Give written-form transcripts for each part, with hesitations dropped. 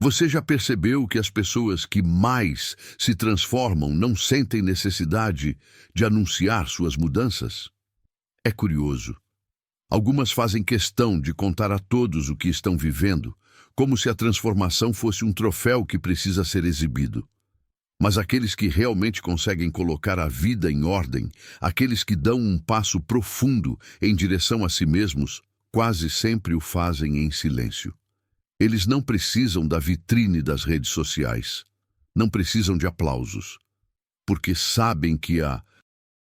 Você já percebeu que as pessoas que mais se transformam não sentem necessidade de anunciar suas mudanças? É curioso. Algumas fazem questão de contar a todos o que estão vivendo, como se a transformação fosse um troféu que precisa ser exibido. Mas aqueles que realmente conseguem colocar a vida em ordem, aqueles que dão um passo profundo em direção a si mesmos, quase sempre o fazem em silêncio. Eles não precisam da vitrine das redes sociais, não precisam de aplausos, porque sabem que a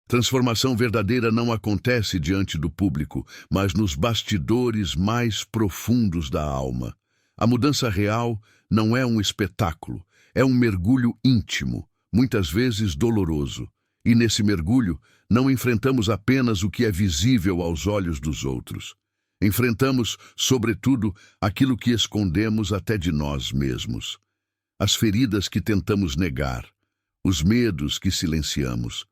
transformação verdadeira não acontece diante do público, mas nos bastidores mais profundos da alma. A mudança real não é um espetáculo, é um mergulho íntimo, muitas vezes doloroso. E nesse mergulho, não enfrentamos apenas o que é visível aos olhos dos outros. Enfrentamos, sobretudo, aquilo que escondemos até de nós mesmos. As feridas que tentamos negar, os medos que silenciamos,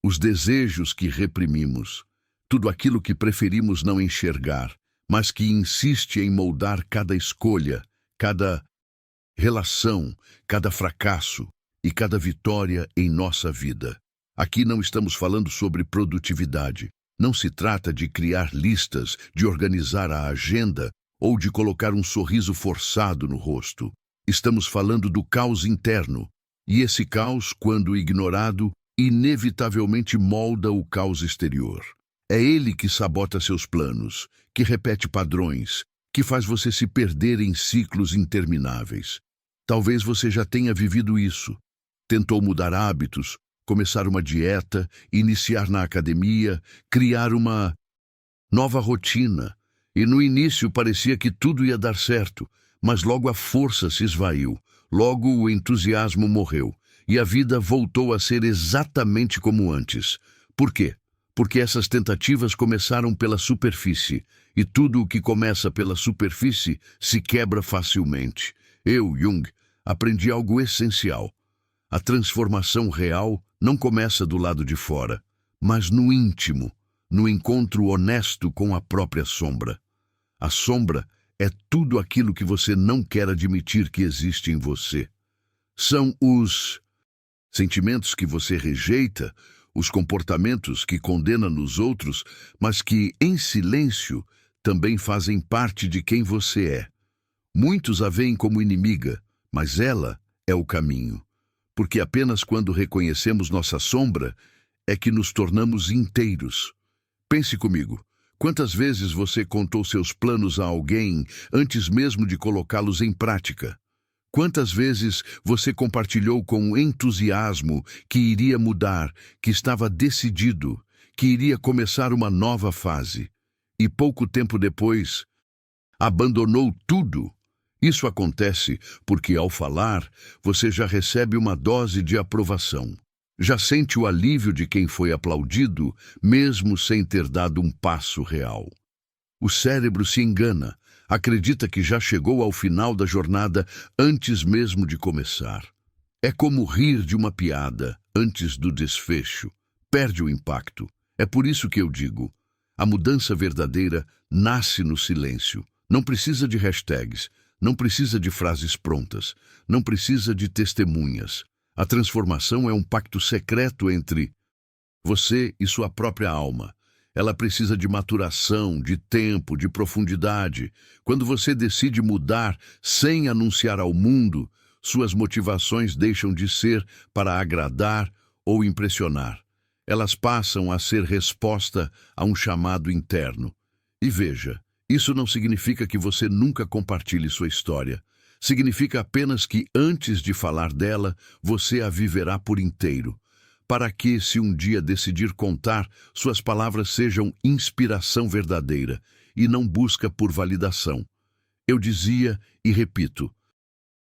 os desejos que reprimimos, tudo aquilo que preferimos não enxergar, mas que insiste em moldar cada escolha, cada relação, cada fracasso e cada vitória em nossa vida. Aqui não estamos falando sobre produtividade. Não se trata de criar listas, de organizar a agenda ou de colocar um sorriso forçado no rosto. Estamos falando do caos interno, e esse caos, quando ignorado, inevitavelmente molda o caos exterior. É ele que sabota seus planos, que repete padrões, que faz você se perder em ciclos intermináveis. Talvez você já tenha vivido isso. Tentou mudar hábitos, começar uma dieta, iniciar na academia, criar uma nova rotina. E no início parecia que tudo ia dar certo, mas logo a força se esvaiu, logo o entusiasmo morreu, e a vida voltou a ser exatamente como antes. Por quê? Porque essas tentativas começaram pela superfície, e tudo o que começa pela superfície se quebra facilmente. Eu, Jung, aprendi algo essencial. A transformação real não começa do lado de fora, mas no íntimo, no encontro honesto com a própria sombra. A sombra é tudo aquilo que você não quer admitir que existe em você. São os sentimentos que você rejeita, os comportamentos que condena nos outros, mas que, em silêncio, também fazem parte de quem você é. Muitos a veem como inimiga, mas ela é o caminho. Porque apenas quando reconhecemos nossa sombra é que nos tornamos inteiros. Pense comigo, quantas vezes você contou seus planos a alguém antes mesmo de colocá-los em prática? Quantas vezes você compartilhou com entusiasmo que iria mudar, que estava decidido, que iria começar uma nova fase, e pouco tempo depois abandonou tudo? Isso acontece porque, ao falar, você já recebe uma dose de aprovação. Já sente o alívio de quem foi aplaudido, mesmo sem ter dado um passo real. O cérebro se engana, acredita que já chegou ao final da jornada antes mesmo de começar. É como rir de uma piada antes do desfecho. Perde o impacto. É por isso que eu digo, a mudança verdadeira nasce no silêncio. Não precisa de hashtags. Não precisa de frases prontas, não precisa de testemunhas. A transformação é um pacto secreto entre você e sua própria alma. Ela precisa de maturação, de tempo, de profundidade. Quando você decide mudar sem anunciar ao mundo, suas motivações deixam de ser para agradar ou impressionar. Elas passam a ser resposta a um chamado interno. E veja, isso não significa que você nunca compartilhe sua história. Significa apenas que, antes de falar dela, você a viverá por inteiro. Para que, se um dia decidir contar, suas palavras sejam inspiração verdadeira e não busca por validação. Eu dizia e repito,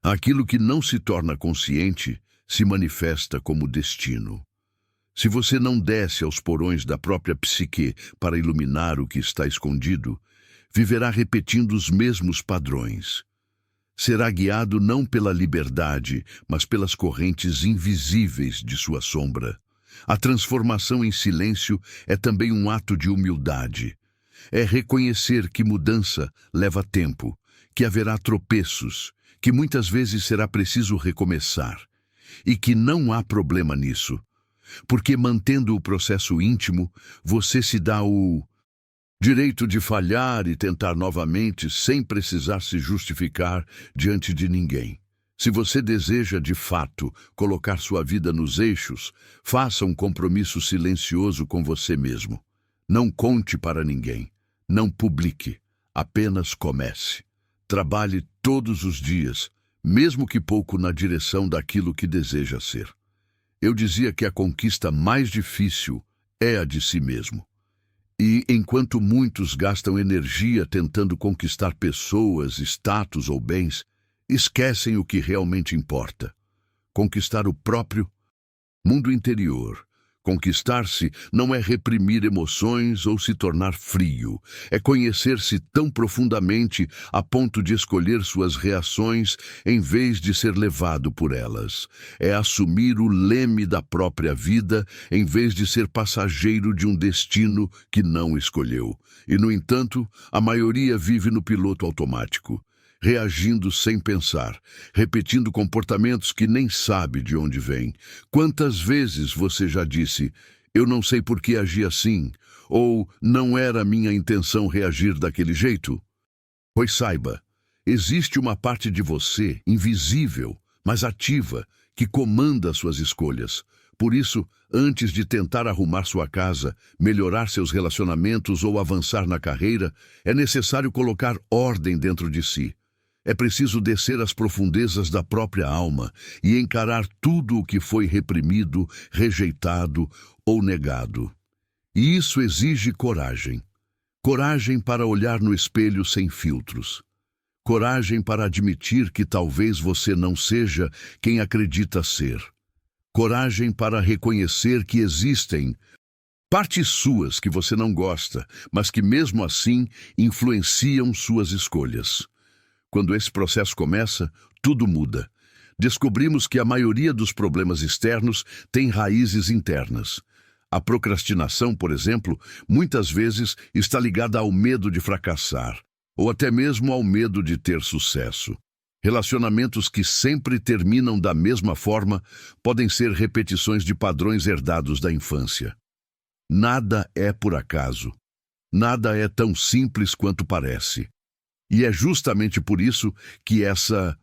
aquilo que não se torna consciente se manifesta como destino. Se você não desce aos porões da própria psique para iluminar o que está escondido, viverá repetindo os mesmos padrões. Será guiado não pela liberdade, mas pelas correntes invisíveis de sua sombra. A transformação em silêncio é também um ato de humildade. É reconhecer que mudança leva tempo, que haverá tropeços, que muitas vezes será preciso recomeçar, e que não há problema nisso, porque mantendo o processo íntimo, você se dá o direito de falhar e tentar novamente sem precisar se justificar diante de ninguém. Se você deseja, de fato, colocar sua vida nos eixos, faça um compromisso silencioso com você mesmo. Não conte para ninguém. Não publique. Apenas comece. Trabalhe todos os dias, mesmo que pouco na direção daquilo que deseja ser. Eu dizia que a conquista mais difícil é a de si mesmo. E enquanto muitos gastam energia tentando conquistar pessoas, status ou bens, esquecem o que realmente importa. Conquistar o próprio mundo interior. Conquistar-se não é reprimir emoções ou se tornar frio. É conhecer-se tão profundamente a ponto de escolher suas reações em vez de ser levado por elas. É assumir o leme da própria vida em vez de ser passageiro de um destino que não escolheu. E, no entanto, a maioria vive no piloto automático, reagindo sem pensar, repetindo comportamentos que nem sabe de onde vêm. Quantas vezes você já disse, eu não sei por que agi assim, ou não era minha intenção reagir daquele jeito? Pois saiba, existe uma parte de você, invisível, mas ativa, que comanda suas escolhas. Por isso, antes de tentar arrumar sua casa, melhorar seus relacionamentos ou avançar na carreira, é necessário colocar ordem dentro de si. É preciso descer às profundezas da própria alma e encarar tudo o que foi reprimido, rejeitado ou negado. E isso exige coragem. Coragem para olhar no espelho sem filtros. Coragem para admitir que talvez você não seja quem acredita ser. Coragem para reconhecer que existem partes suas que você não gosta, mas que mesmo assim influenciam suas escolhas. Quando esse processo começa, tudo muda. Descobrimos que a maioria dos problemas externos tem raízes internas. A procrastinação, por exemplo, muitas vezes está ligada ao medo de fracassar, ou até mesmo ao medo de ter sucesso. Relacionamentos que sempre terminam da mesma forma podem ser repetições de padrões herdados da infância. Nada é por acaso. Nada é tão simples quanto parece. E é justamente por isso que essa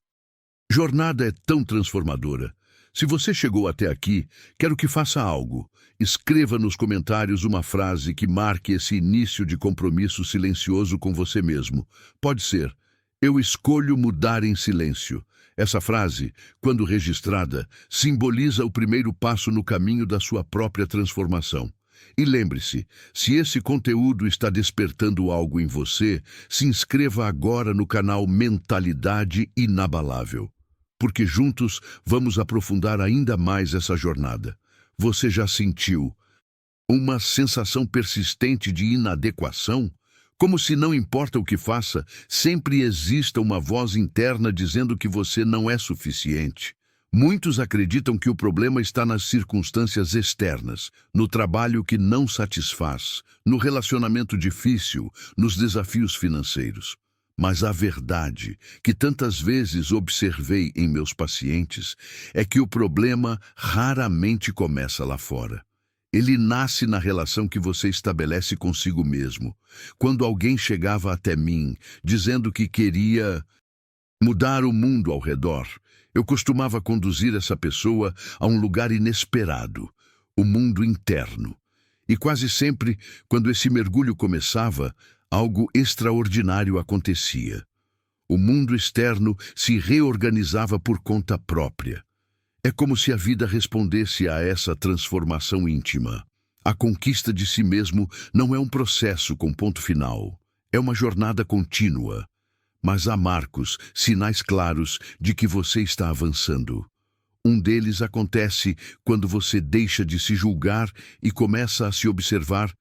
jornada é tão transformadora. Se você chegou até aqui, quero que faça algo. Escreva nos comentários uma frase que marque esse início de compromisso silencioso com você mesmo. Pode ser, eu escolho mudar em silêncio. Essa frase, quando registrada, simboliza o primeiro passo no caminho da sua própria transformação. E lembre-se, se esse conteúdo está despertando algo em você, se inscreva agora no canal Mentalidade Inabalável, porque juntos vamos aprofundar ainda mais essa jornada. Você já sentiu uma sensação persistente de inadequação? Como se não importa o que faça, sempre exista uma voz interna dizendo que você não é suficiente. Muitos acreditam que o problema está nas circunstâncias externas, no trabalho que não satisfaz, no relacionamento difícil, nos desafios financeiros. Mas a verdade, que tantas vezes observei em meus pacientes, é que o problema raramente começa lá fora. Ele nasce na relação que você estabelece consigo mesmo. Quando alguém chegava até mim, dizendo que queria mudar o mundo ao redor, eu costumava conduzir essa pessoa a um lugar inesperado, o mundo interno. E quase sempre, quando esse mergulho começava, algo extraordinário acontecia. O mundo externo se reorganizava por conta própria. É como se a vida respondesse a essa transformação íntima. A conquista de si mesmo não é um processo com ponto final. É uma jornada contínua. Mas há marcos, sinais claros de que você está avançando. Um deles acontece quando você deixa de se julgar e começa a se observar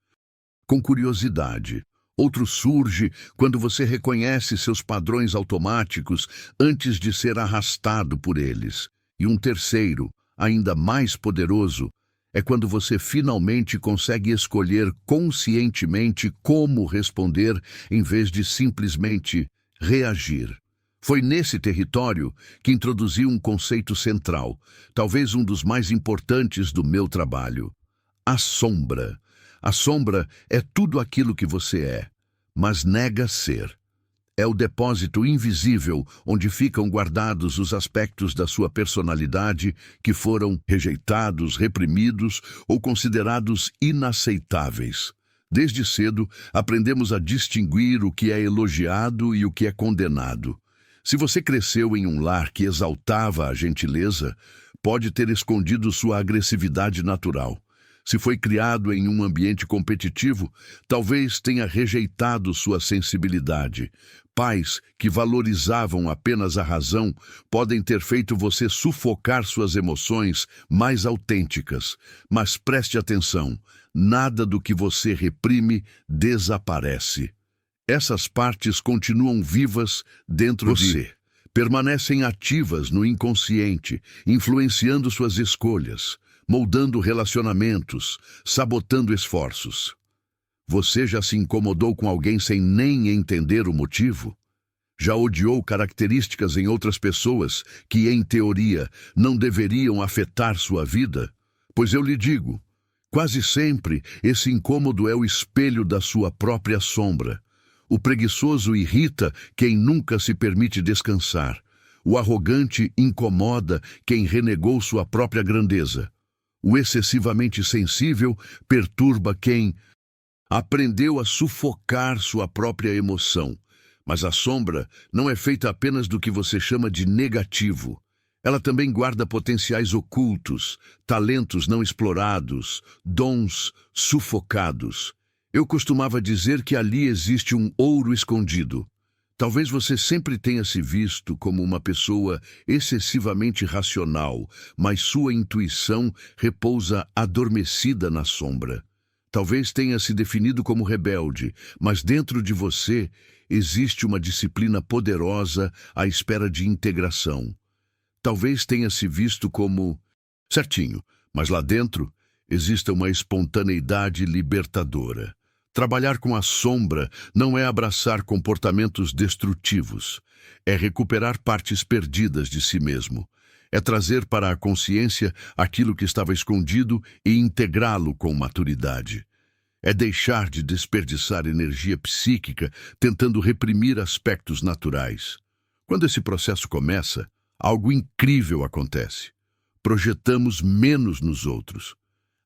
com curiosidade. Outro surge quando você reconhece seus padrões automáticos antes de ser arrastado por eles. E um terceiro, ainda mais poderoso, é quando você finalmente consegue escolher conscientemente como responder em vez de simplesmente reagir. Foi nesse território que introduzi um conceito central, talvez um dos mais importantes do meu trabalho: a sombra. A sombra é tudo aquilo que você é, mas nega ser. É o depósito invisível onde ficam guardados os aspectos da sua personalidade que foram rejeitados, reprimidos ou considerados inaceitáveis. Desde cedo, aprendemos a distinguir o que é elogiado e o que é condenado. Se você cresceu em um lar que exaltava a gentileza, pode ter escondido sua agressividade natural. Se foi criado em um ambiente competitivo, talvez tenha rejeitado sua sensibilidade. Pais que valorizavam apenas a razão podem ter feito você sufocar suas emoções mais autênticas. Mas preste atenção, nada do que você reprime desaparece. Essas partes continuam vivas dentro de você. Permanecem ativas no inconsciente, influenciando suas escolhas, moldando relacionamentos, sabotando esforços. Você já se incomodou com alguém sem nem entender o motivo? Já odiou características em outras pessoas que, em teoria, não deveriam afetar sua vida? Pois eu lhe digo, quase sempre esse incômodo é o espelho da sua própria sombra. O preguiçoso irrita quem nunca se permite descansar. O arrogante incomoda quem renegou sua própria grandeza. O excessivamente sensível perturba quem aprendeu a sufocar sua própria emoção. Mas a sombra não é feita apenas do que você chama de negativo. Ela também guarda potenciais ocultos, talentos não explorados, dons sufocados. Eu costumava dizer que ali existe um ouro escondido. Talvez você sempre tenha se visto como uma pessoa excessivamente racional, mas sua intuição repousa adormecida na sombra. Talvez tenha se definido como rebelde, mas dentro de você existe uma disciplina poderosa à espera de integração. Talvez tenha se visto como certinho, mas lá dentro existe uma espontaneidade libertadora. Trabalhar com a sombra não é abraçar comportamentos destrutivos, é recuperar partes perdidas de si mesmo. É trazer para a consciência aquilo que estava escondido e integrá-lo com maturidade. É deixar de desperdiçar energia psíquica tentando reprimir aspectos naturais. Quando esse processo começa, algo incrível acontece. Projetamos menos nos outros.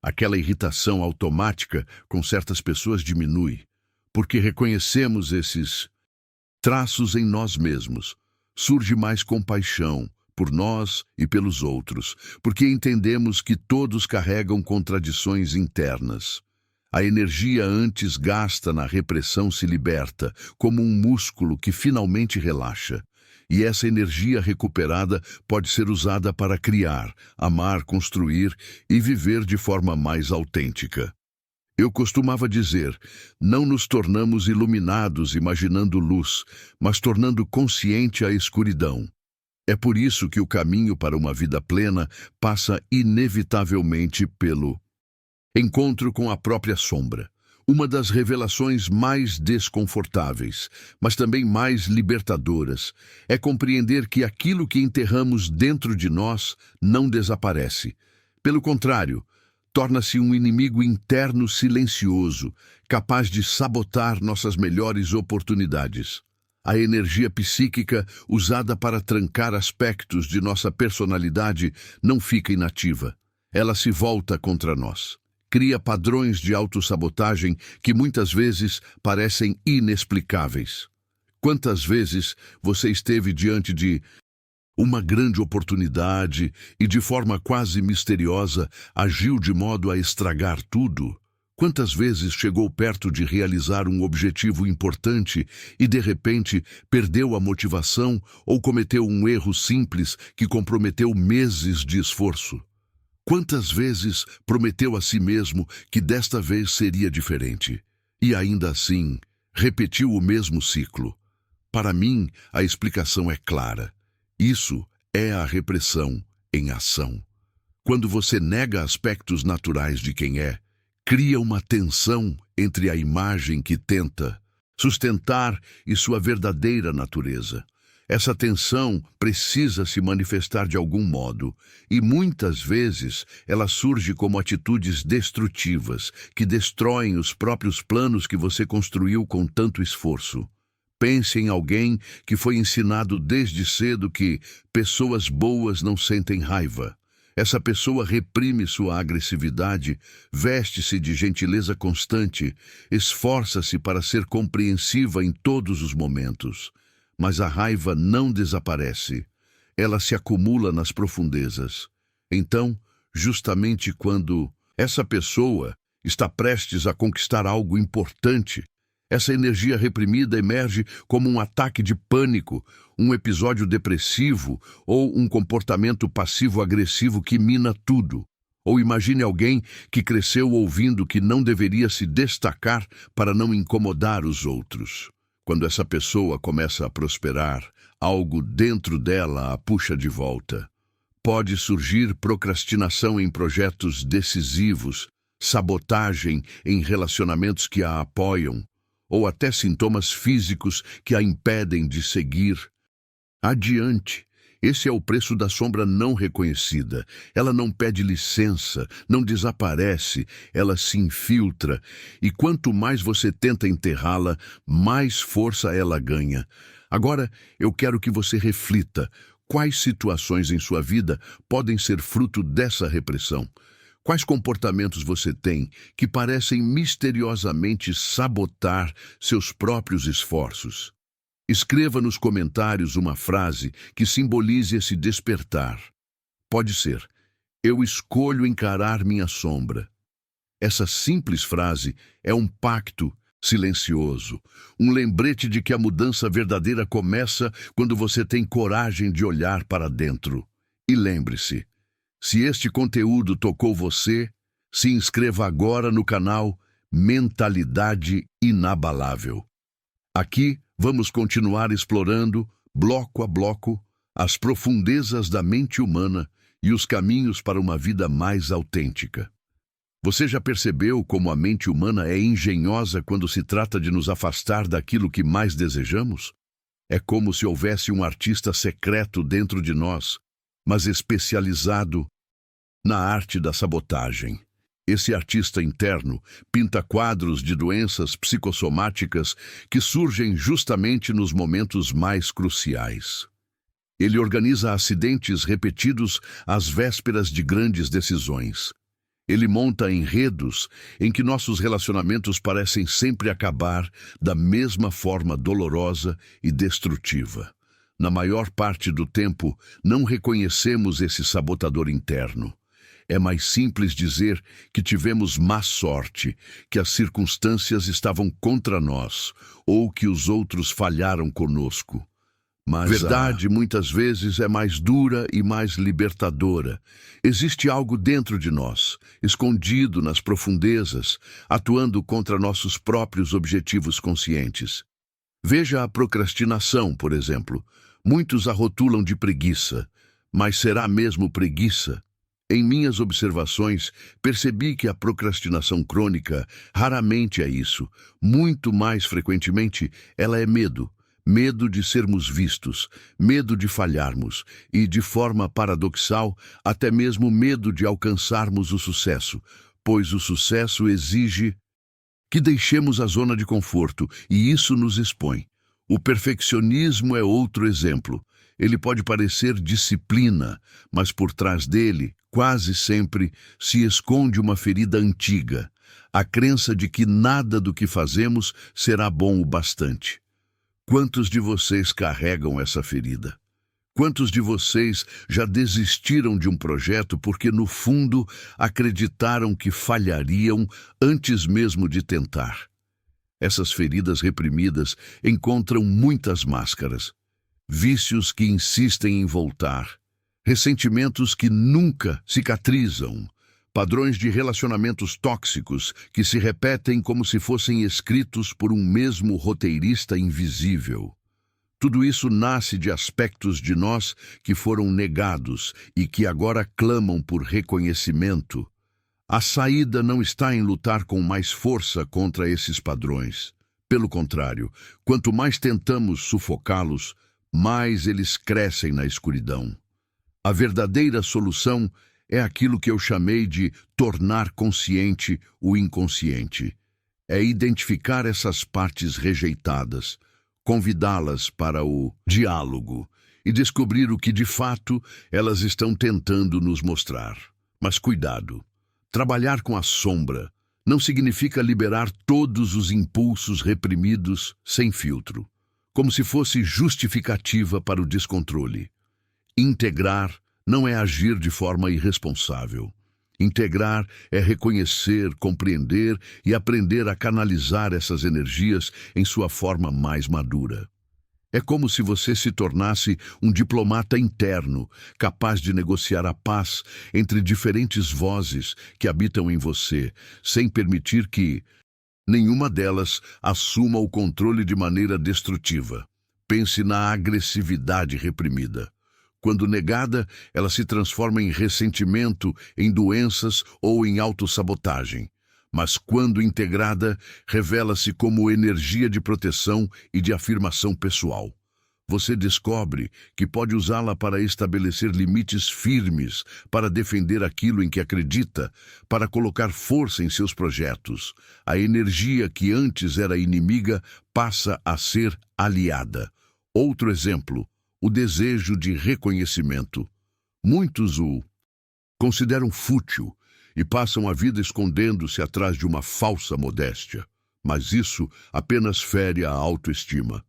Aquela irritação automática com certas pessoas diminui, porque reconhecemos esses traços em nós mesmos. Surge mais compaixão por nós e pelos outros, porque entendemos que todos carregam contradições internas. A energia antes gasta na repressão se liberta, como um músculo que finalmente relaxa. E essa energia recuperada pode ser usada para criar, amar, construir e viver de forma mais autêntica. Eu costumava dizer, não nos tornamos iluminados imaginando luz, mas tornando consciente a escuridão. É por isso que o caminho para uma vida plena passa inevitavelmente pelo encontro com a própria sombra. Uma das revelações mais desconfortáveis, mas também mais libertadoras, é compreender que aquilo que enterramos dentro de nós não desaparece. Pelo contrário, torna-se um inimigo interno silencioso, capaz de sabotar nossas melhores oportunidades. A energia psíquica usada para trancar aspectos de nossa personalidade não fica inativa. Ela se volta contra nós. Cria padrões de autossabotagem que muitas vezes parecem inexplicáveis. Quantas vezes você esteve diante de uma grande oportunidade e, de forma quase misteriosa, agiu de modo a estragar tudo? Quantas vezes chegou perto de realizar um objetivo importante e, de repente, perdeu a motivação ou cometeu um erro simples que comprometeu meses de esforço? Quantas vezes prometeu a si mesmo que desta vez seria diferente? E ainda assim, repetiu o mesmo ciclo. Para mim, a explicação é clara. Isso é a repressão em ação. Quando você nega aspectos naturais de quem é, cria uma tensão entre a imagem que tenta sustentar e sua verdadeira natureza. Essa tensão precisa se manifestar de algum modo, e muitas vezes ela surge como atitudes destrutivas, que destroem os próprios planos que você construiu com tanto esforço. Pense em alguém que foi ensinado desde cedo que pessoas boas não sentem raiva. Essa pessoa reprime sua agressividade, veste-se de gentileza constante, esforça-se para ser compreensiva em todos os momentos. Mas a raiva não desaparece. Ela se acumula nas profundezas. Então, justamente quando essa pessoa está prestes a conquistar algo importante, essa energia reprimida emerge como um ataque de pânico, um episódio depressivo ou um comportamento passivo-agressivo que mina tudo. Ou imagine alguém que cresceu ouvindo que não deveria se destacar para não incomodar os outros. Quando essa pessoa começa a prosperar, algo dentro dela a puxa de volta. Pode surgir procrastinação em projetos decisivos, sabotagem em relacionamentos que a apoiam, ou até sintomas físicos que a impedem de seguir adiante. Esse é o preço da sombra não reconhecida. Ela não pede licença, não desaparece, ela se infiltra. E quanto mais você tenta enterrá-la, mais força ela ganha. Agora, eu quero que você reflita. Quais situações em sua vida podem ser fruto dessa repressão? Quais comportamentos você tem que parecem misteriosamente sabotar seus próprios esforços? Escreva nos comentários uma frase que simbolize esse despertar. Pode ser: eu escolho encarar minha sombra. Essa simples frase é um pacto silencioso, um lembrete de que a mudança verdadeira começa quando você tem coragem de olhar para dentro. E lembre-se, se este conteúdo tocou você, se inscreva agora no canal Mentalidade Inabalável. Aqui vamos continuar explorando, bloco a bloco, as profundezas da mente humana e os caminhos para uma vida mais autêntica. Você já percebeu como a mente humana é engenhosa quando se trata de nos afastar daquilo que mais desejamos? É como se houvesse um artista secreto dentro de nós, mas especializado na arte da sabotagem. Esse artista interno pinta quadros de doenças psicossomáticas que surgem justamente nos momentos mais cruciais. Ele organiza acidentes repetidos às vésperas de grandes decisões. Ele monta enredos em que nossos relacionamentos parecem sempre acabar da mesma forma dolorosa e destrutiva. Na maior parte do tempo, não reconhecemos esse sabotador interno. É mais simples dizer que tivemos má sorte, que as circunstâncias estavam contra nós, ou que os outros falharam conosco. Mas a verdade muitas vezes é mais dura e mais libertadora. Existe algo dentro de nós, escondido nas profundezas, atuando contra nossos próprios objetivos conscientes. Veja a procrastinação, por exemplo. Muitos a rotulam de preguiça, mas será mesmo preguiça? Em minhas observações, percebi que a procrastinação crônica raramente é isso. Muito mais frequentemente, ela é medo. Medo de sermos vistos, medo de falharmos e, de forma paradoxal, até mesmo medo de alcançarmos o sucesso, pois o sucesso exige que deixemos a zona de conforto e isso nos expõe. O perfeccionismo é outro exemplo. Ele pode parecer disciplina, mas por trás dele, quase sempre, se esconde uma ferida antiga, a crença de que nada do que fazemos será bom o bastante. Quantos de vocês carregam essa ferida? Quantos de vocês já desistiram de um projeto porque, no fundo, acreditaram que falhariam antes mesmo de tentar? Essas feridas reprimidas encontram muitas máscaras. Vícios que insistem em voltar, ressentimentos que nunca cicatrizam, padrões de relacionamentos tóxicos que se repetem como se fossem escritos por um mesmo roteirista invisível. Tudo isso nasce de aspectos de nós que foram negados e que agora clamam por reconhecimento. A saída não está em lutar com mais força contra esses padrões. Pelo contrário, quanto mais tentamos sufocá-los, mais eles crescem na escuridão. A verdadeira solução é aquilo que eu chamei de tornar consciente o inconsciente. É identificar essas partes rejeitadas, convidá-las para o diálogo e descobrir o que de fato elas estão tentando nos mostrar. Mas cuidado, trabalhar com a sombra não significa liberar todos os impulsos reprimidos sem filtro, como se fosse justificativa para o descontrole. Integrar não é agir de forma irresponsável. Integrar é reconhecer, compreender e aprender a canalizar essas energias em sua forma mais madura. É como se você se tornasse um diplomata interno, capaz de negociar a paz entre diferentes vozes que habitam em você, sem permitir que nenhuma delas assuma o controle de maneira destrutiva. Pense na agressividade reprimida. Quando negada, ela se transforma em ressentimento, em doenças ou em autossabotagem. Mas quando integrada, revela-se como energia de proteção e de afirmação pessoal. Você descobre que pode usá-la para estabelecer limites firmes, para defender aquilo em que acredita, para colocar força em seus projetos. A energia que antes era inimiga passa a ser aliada. Outro exemplo, o desejo de reconhecimento. Muitos o consideram fútil e passam a vida escondendo-se atrás de uma falsa modéstia. Mas isso apenas fere a autoestima.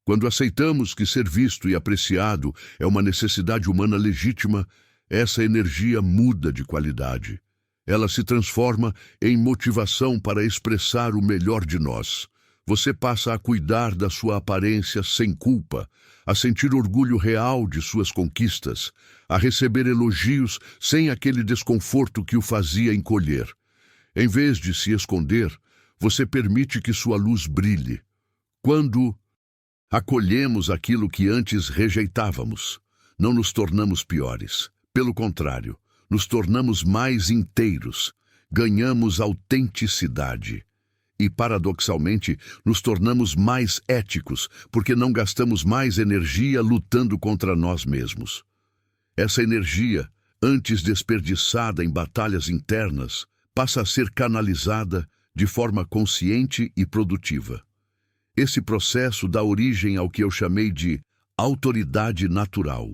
Quando aceitamos que ser visto e apreciado é uma necessidade humana legítima, essa energia muda de qualidade. Ela se transforma em motivação para expressar o melhor de nós. Você passa a cuidar da sua aparência sem culpa, a sentir orgulho real de suas conquistas, a receber elogios sem aquele desconforto que o fazia encolher. Em vez de se esconder, você permite que sua luz brilhe. Quando acolhemos aquilo que antes rejeitávamos, não nos tornamos piores. Pelo contrário, nos tornamos mais inteiros, ganhamos autenticidade. E, paradoxalmente, nos tornamos mais éticos, porque não gastamos mais energia lutando contra nós mesmos. Essa energia, antes desperdiçada em batalhas internas, passa a ser canalizada de forma consciente e produtiva. Esse processo dá origem ao que eu chamei de autoridade natural.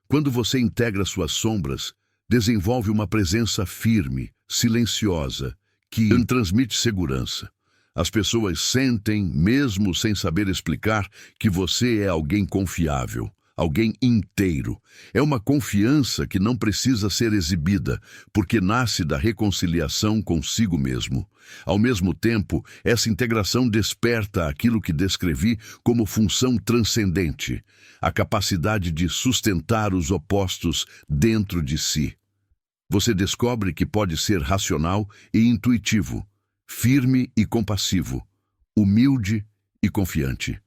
Quando você integra suas sombras, desenvolve uma presença firme, silenciosa, que transmite segurança. As pessoas sentem, mesmo sem saber explicar, que você é alguém confiável, alguém inteiro. É uma confiança que não precisa ser exibida, porque nasce da reconciliação consigo mesmo. Ao mesmo tempo, essa integração desperta aquilo que descrevi como função transcendente, a capacidade de sustentar os opostos dentro de si. Você descobre que pode ser racional e intuitivo, firme e compassivo, humilde e confiante.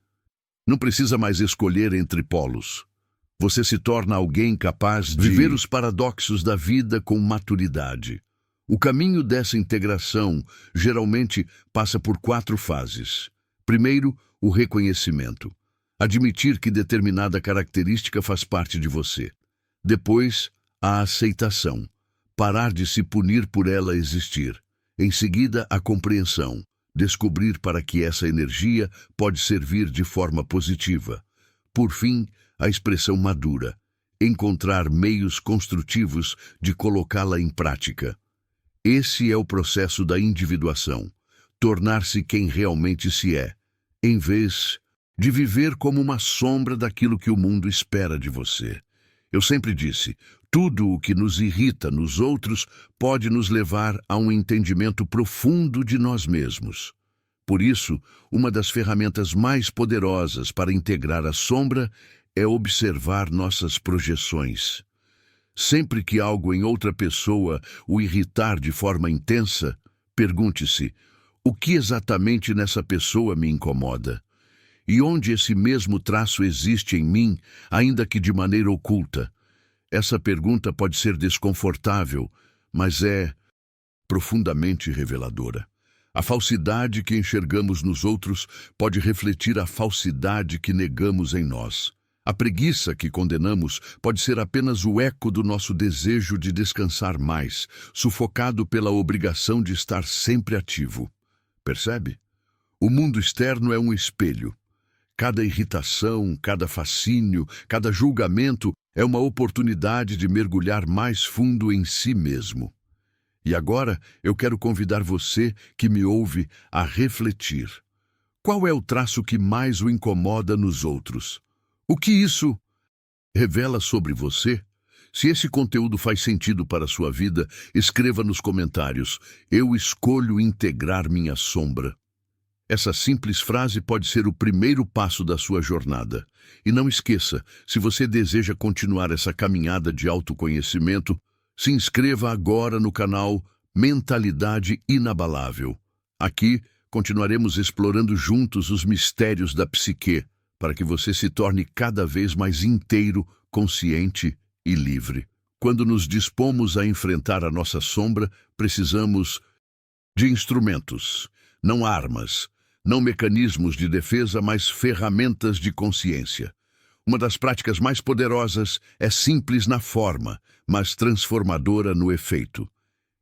Não precisa mais escolher entre polos. Você se torna alguém capaz de viver os paradoxos da vida com maturidade. O caminho dessa integração geralmente passa por 4 fases. Primeiro, o reconhecimento. Admitir que determinada característica faz parte de você. Depois, a aceitação. Parar de se punir por ela existir. Em seguida, a compreensão. Descobrir para que essa energia pode servir de forma positiva. Por fim, a expressão madura. Encontrar meios construtivos de colocá-la em prática. Esse é o processo da individuação. Tornar-se quem realmente se é, em vez de viver como uma sombra daquilo que o mundo espera de você. Eu sempre disse, tudo o que nos irrita nos outros pode nos levar a um entendimento profundo de nós mesmos. Por isso, uma das ferramentas mais poderosas para integrar a sombra é observar nossas projeções. Sempre que algo em outra pessoa o irritar de forma intensa, pergunte-se, o que exatamente nessa pessoa me incomoda? E onde esse mesmo traço existe em mim, ainda que de maneira oculta? Essa pergunta pode ser desconfortável, mas é profundamente reveladora. A falsidade que enxergamos nos outros pode refletir a falsidade que negamos em nós. A preguiça que condenamos pode ser apenas o eco do nosso desejo de descansar mais, sufocado pela obrigação de estar sempre ativo. Percebe? O mundo externo é um espelho. Cada irritação, cada fascínio, cada julgamento é uma oportunidade de mergulhar mais fundo em si mesmo. E agora eu quero convidar você que me ouve a refletir. Qual é o traço que mais o incomoda nos outros? O que isso revela sobre você? Se esse conteúdo faz sentido para a sua vida, escreva nos comentários: eu escolho integrar minha sombra. Essa simples frase pode ser o primeiro passo da sua jornada. E não esqueça, se você deseja continuar essa caminhada de autoconhecimento, se inscreva agora no canal Mentalidade Inabalável. Aqui continuaremos explorando juntos os mistérios da psique, para que você se torne cada vez mais inteiro, consciente e livre. Quando nos dispomos a enfrentar a nossa sombra, precisamos de instrumentos, não armas, não mecanismos de defesa, mas ferramentas de consciência. Uma das práticas mais poderosas é simples na forma, mas transformadora no efeito.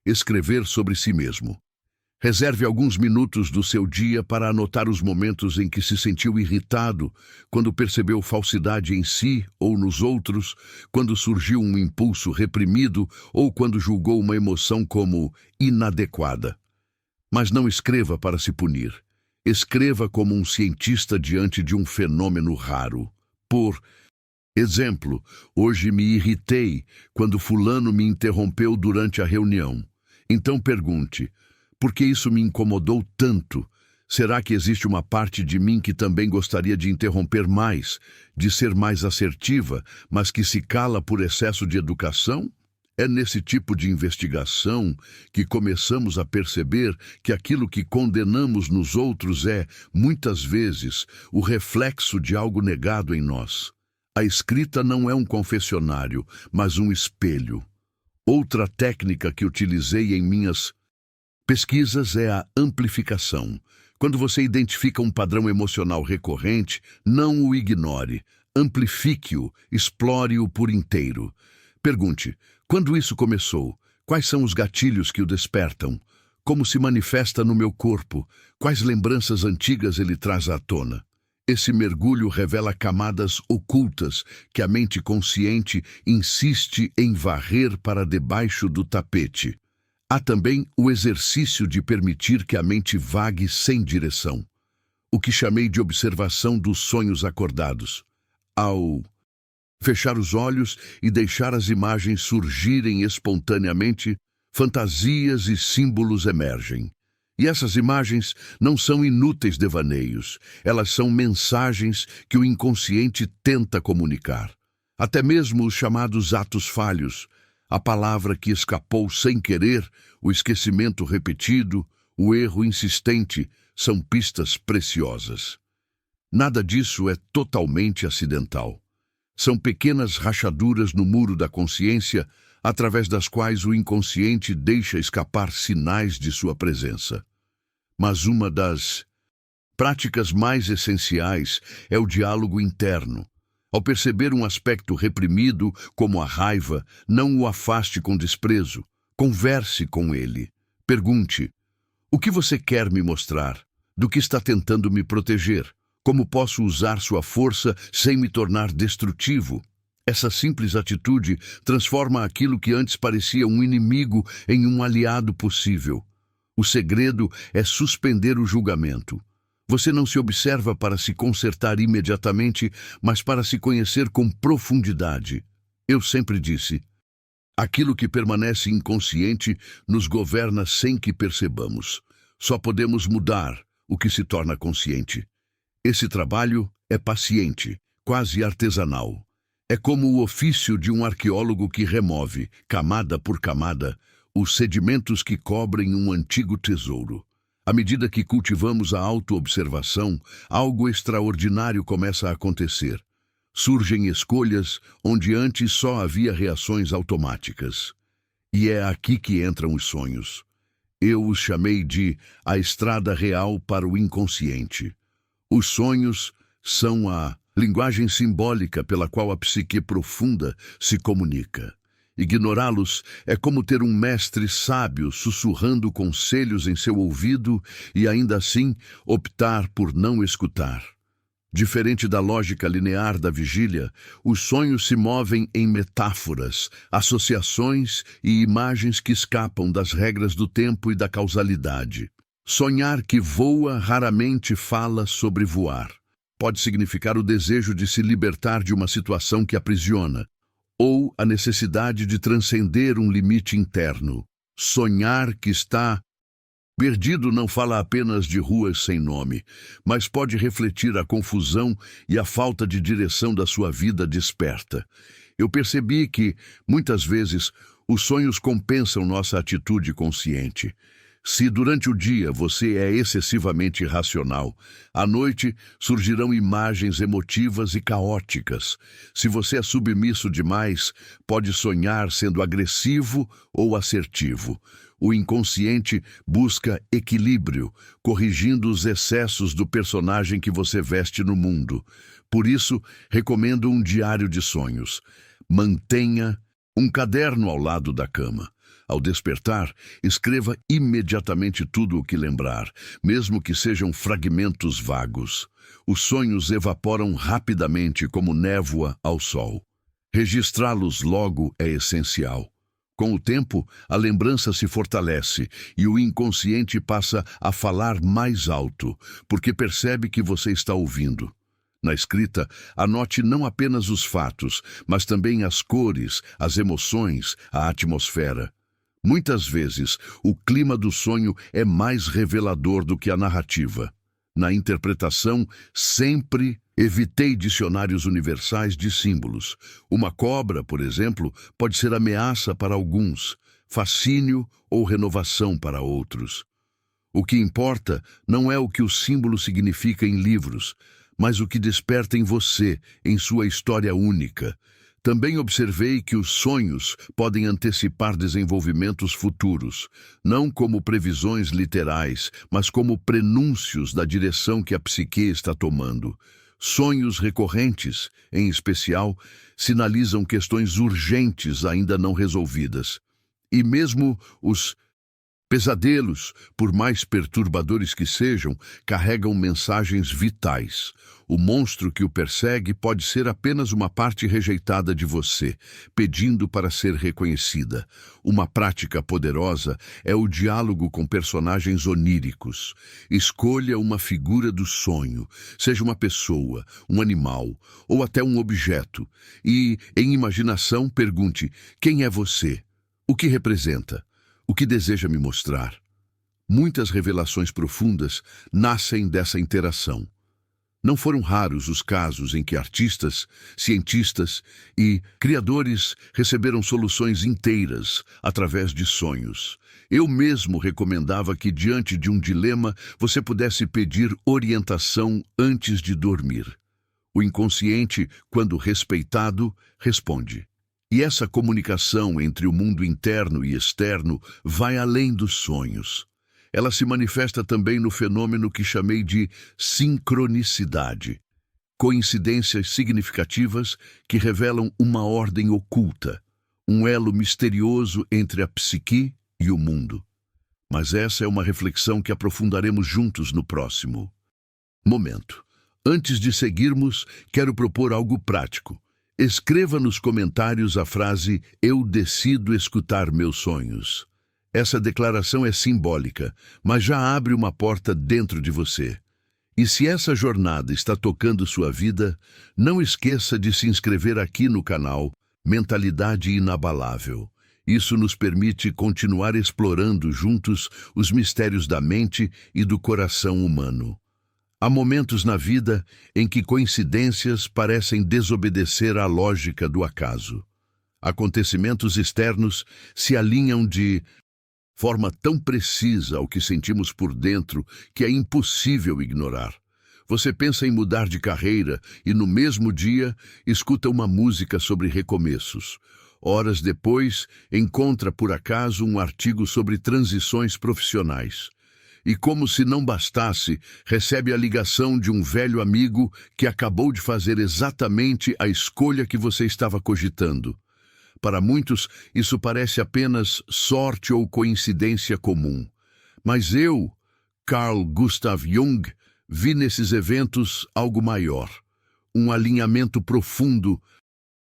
Escrever sobre si mesmo. Reserve alguns minutos do seu dia para anotar os momentos em que se sentiu irritado, quando percebeu falsidade em si ou nos outros, quando surgiu um impulso reprimido ou quando julgou uma emoção como inadequada. Mas não escreva para se punir. Escreva como um cientista diante de um fenômeno raro. Por exemplo, hoje me irritei quando fulano me interrompeu durante a reunião. Então pergunte: por que isso me incomodou tanto? Será que existe uma parte de mim que também gostaria de interromper mais, de ser mais assertiva, mas que se cala por excesso de educação? É nesse tipo de investigação que começamos a perceber que aquilo que condenamos nos outros é, muitas vezes, o reflexo de algo negado em nós. A escrita não é um confessionário, mas um espelho. Outra técnica que utilizei em minhas pesquisas é a amplificação. Quando você identifica um padrão emocional recorrente, não o ignore. Amplifique-o, explore-o por inteiro. Pergunte: quando isso começou? Quais são os gatilhos que o despertam? Como se manifesta no meu corpo? Quais lembranças antigas ele traz à tona? Esse mergulho revela camadas ocultas que a mente consciente insiste em varrer para debaixo do tapete. Há também o exercício de permitir que a mente vague sem direção, o que chamei de observação dos sonhos acordados. Ao fechar os olhos e deixar as imagens surgirem espontaneamente, fantasias e símbolos emergem. E essas imagens não são inúteis devaneios, elas são mensagens que o inconsciente tenta comunicar. Até mesmo os chamados atos falhos, a palavra que escapou sem querer, o esquecimento repetido, o erro insistente, são pistas preciosas. Nada disso é totalmente acidental. São pequenas rachaduras no muro da consciência, através das quais o inconsciente deixa escapar sinais de sua presença. Mas uma das práticas mais essenciais é o diálogo interno. Ao perceber um aspecto reprimido, como a raiva, não o afaste com desprezo. Converse com ele. Pergunte: o que você quer me mostrar? Do que está tentando me proteger? Como posso usar sua força sem me tornar destrutivo? Essa simples atitude transforma aquilo que antes parecia um inimigo em um aliado possível. O segredo é suspender o julgamento. Você não se observa para se consertar imediatamente, mas para se conhecer com profundidade. Eu sempre disse: aquilo que permanece inconsciente nos governa sem que percebamos. Só podemos mudar o que se torna consciente. Esse trabalho é paciente, quase artesanal. É como o ofício de um arqueólogo que remove, camada por camada, os sedimentos que cobrem um antigo tesouro. À medida que cultivamos a autoobservação, algo extraordinário começa a acontecer. Surgem escolhas onde antes só havia reações automáticas. E é aqui que entram os sonhos. Eu os chamei de a estrada real para o inconsciente. Os sonhos são a linguagem simbólica pela qual a psique profunda se comunica. Ignorá-los é como ter um mestre sábio sussurrando conselhos em seu ouvido e ainda assim optar por não escutar. Diferente da lógica linear da vigília, os sonhos se movem em metáforas, associações e imagens que escapam das regras do tempo e da causalidade. Sonhar que voa raramente fala sobre voar. Pode significar o desejo de se libertar de uma situação que aprisiona, ou a necessidade de transcender um limite interno. Sonhar que está perdido não fala apenas de ruas sem nome, mas pode refletir a confusão e a falta de direção da sua vida desperta. Eu percebi que, muitas vezes, os sonhos compensam nossa atitude consciente. Se durante o dia você é excessivamente irracional, à noite surgirão imagens emotivas e caóticas. Se você é submisso demais, pode sonhar sendo agressivo ou assertivo. O inconsciente busca equilíbrio, corrigindo os excessos do personagem que você veste no mundo. Por isso, recomendo um diário de sonhos. Mantenha um caderno ao lado da cama. Ao despertar, escreva imediatamente tudo o que lembrar, mesmo que sejam fragmentos vagos. Os sonhos evaporam rapidamente como névoa ao sol. Registrá-los logo é essencial. Com o tempo, a lembrança se fortalece e o inconsciente passa a falar mais alto, porque percebe que você está ouvindo. Na escrita, anote não apenas os fatos, mas também as cores, as emoções, a atmosfera. Muitas vezes, o clima do sonho é mais revelador do que a narrativa. Na interpretação, sempre evitei dicionários universais de símbolos. Uma cobra, por exemplo, pode ser ameaça para alguns, fascínio ou renovação para outros. O que importa não é o que o símbolo significa em livros, mas o que desperta em você, em sua história única. Também observei que os sonhos podem antecipar desenvolvimentos futuros, não como previsões literais, mas como prenúncios da direção que a psique está tomando. Sonhos recorrentes, em especial, sinalizam questões urgentes ainda não resolvidas. E mesmo os pesadelos, por mais perturbadores que sejam, carregam mensagens vitais. O monstro que o persegue pode ser apenas uma parte rejeitada de você, pedindo para ser reconhecida. Uma prática poderosa é o diálogo com personagens oníricos. Escolha uma figura do sonho, seja uma pessoa, um animal ou até um objeto, e, em imaginação, pergunte: quem é você? O que representa? O que deseja me mostrar? Muitas revelações profundas nascem dessa interação. Não foram raros os casos em que artistas, cientistas e criadores receberam soluções inteiras através de sonhos. Eu mesmo recomendava que, diante de um dilema, você pudesse pedir orientação antes de dormir. O inconsciente, quando respeitado, responde. E essa comunicação entre o mundo interno e externo vai além dos sonhos. Ela se manifesta também no fenômeno que chamei de sincronicidade. Coincidências significativas que revelam uma ordem oculta, um elo misterioso entre a psique e o mundo. Mas essa é uma reflexão que aprofundaremos juntos no próximo momento. Antes de seguirmos, quero propor algo prático. Escreva nos comentários a frase "Eu decido escutar meus sonhos". Essa declaração é simbólica, mas já abre uma porta dentro de você. E se essa jornada está tocando sua vida, não esqueça de se inscrever aqui no canal Mentalidade Inabalável. Isso nos permite continuar explorando juntos os mistérios da mente e do coração humano. Há momentos na vida em que coincidências parecem desobedecer à lógica do acaso. Acontecimentos externos se alinham de forma tão precisa ao que sentimos por dentro que é impossível ignorar. Você pensa em mudar de carreira e, no mesmo dia, escuta uma música sobre recomeços. Horas depois, encontra por acaso um artigo sobre transições profissionais. e, como se não bastasse, recebe a ligação de um velho amigo que acabou de fazer exatamente a escolha que você estava cogitando. Para muitos, isso parece apenas sorte ou coincidência comum. Mas eu, Carl Gustav Jung, vi nesses eventos algo maior, um alinhamento profundo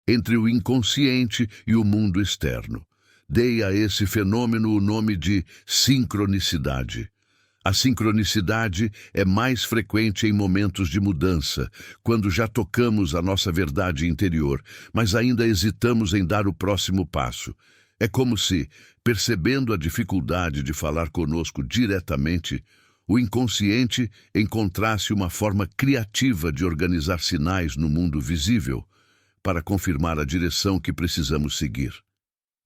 entre o inconsciente e o mundo externo. Dei a esse fenômeno o nome de sincronicidade. A sincronicidade é mais frequente em momentos de mudança, quando já tocamos a nossa verdade interior, mas ainda hesitamos em dar o próximo passo. É como se, percebendo a dificuldade de falar conosco diretamente, o inconsciente encontrasse uma forma criativa de organizar sinais no mundo visível para confirmar a direção que precisamos seguir.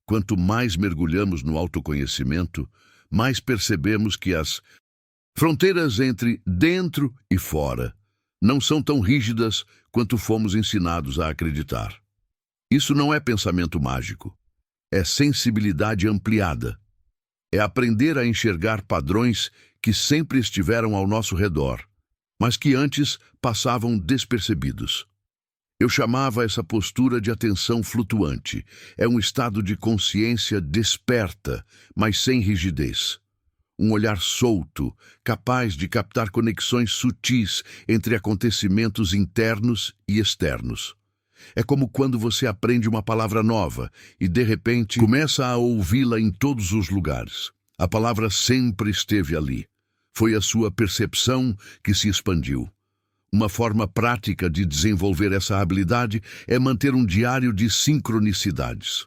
Quanto mais mergulhamos no autoconhecimento, mais percebemos que as fronteiras entre dentro e fora não são tão rígidas quanto fomos ensinados a acreditar. Isso não é pensamento mágico, é sensibilidade ampliada. É aprender a enxergar padrões que sempre estiveram ao nosso redor, mas que antes passavam despercebidos. Eu chamava essa postura de atenção flutuante. É um estado de consciência desperta, mas sem rigidez. Um olhar solto, capaz de captar conexões sutis entre acontecimentos internos e externos. É como quando você aprende uma palavra nova e, de repente, começa a ouvi-la em todos os lugares. A palavra sempre esteve ali. Foi a sua percepção que se expandiu. Uma forma prática de desenvolver essa habilidade é manter um diário de sincronicidades.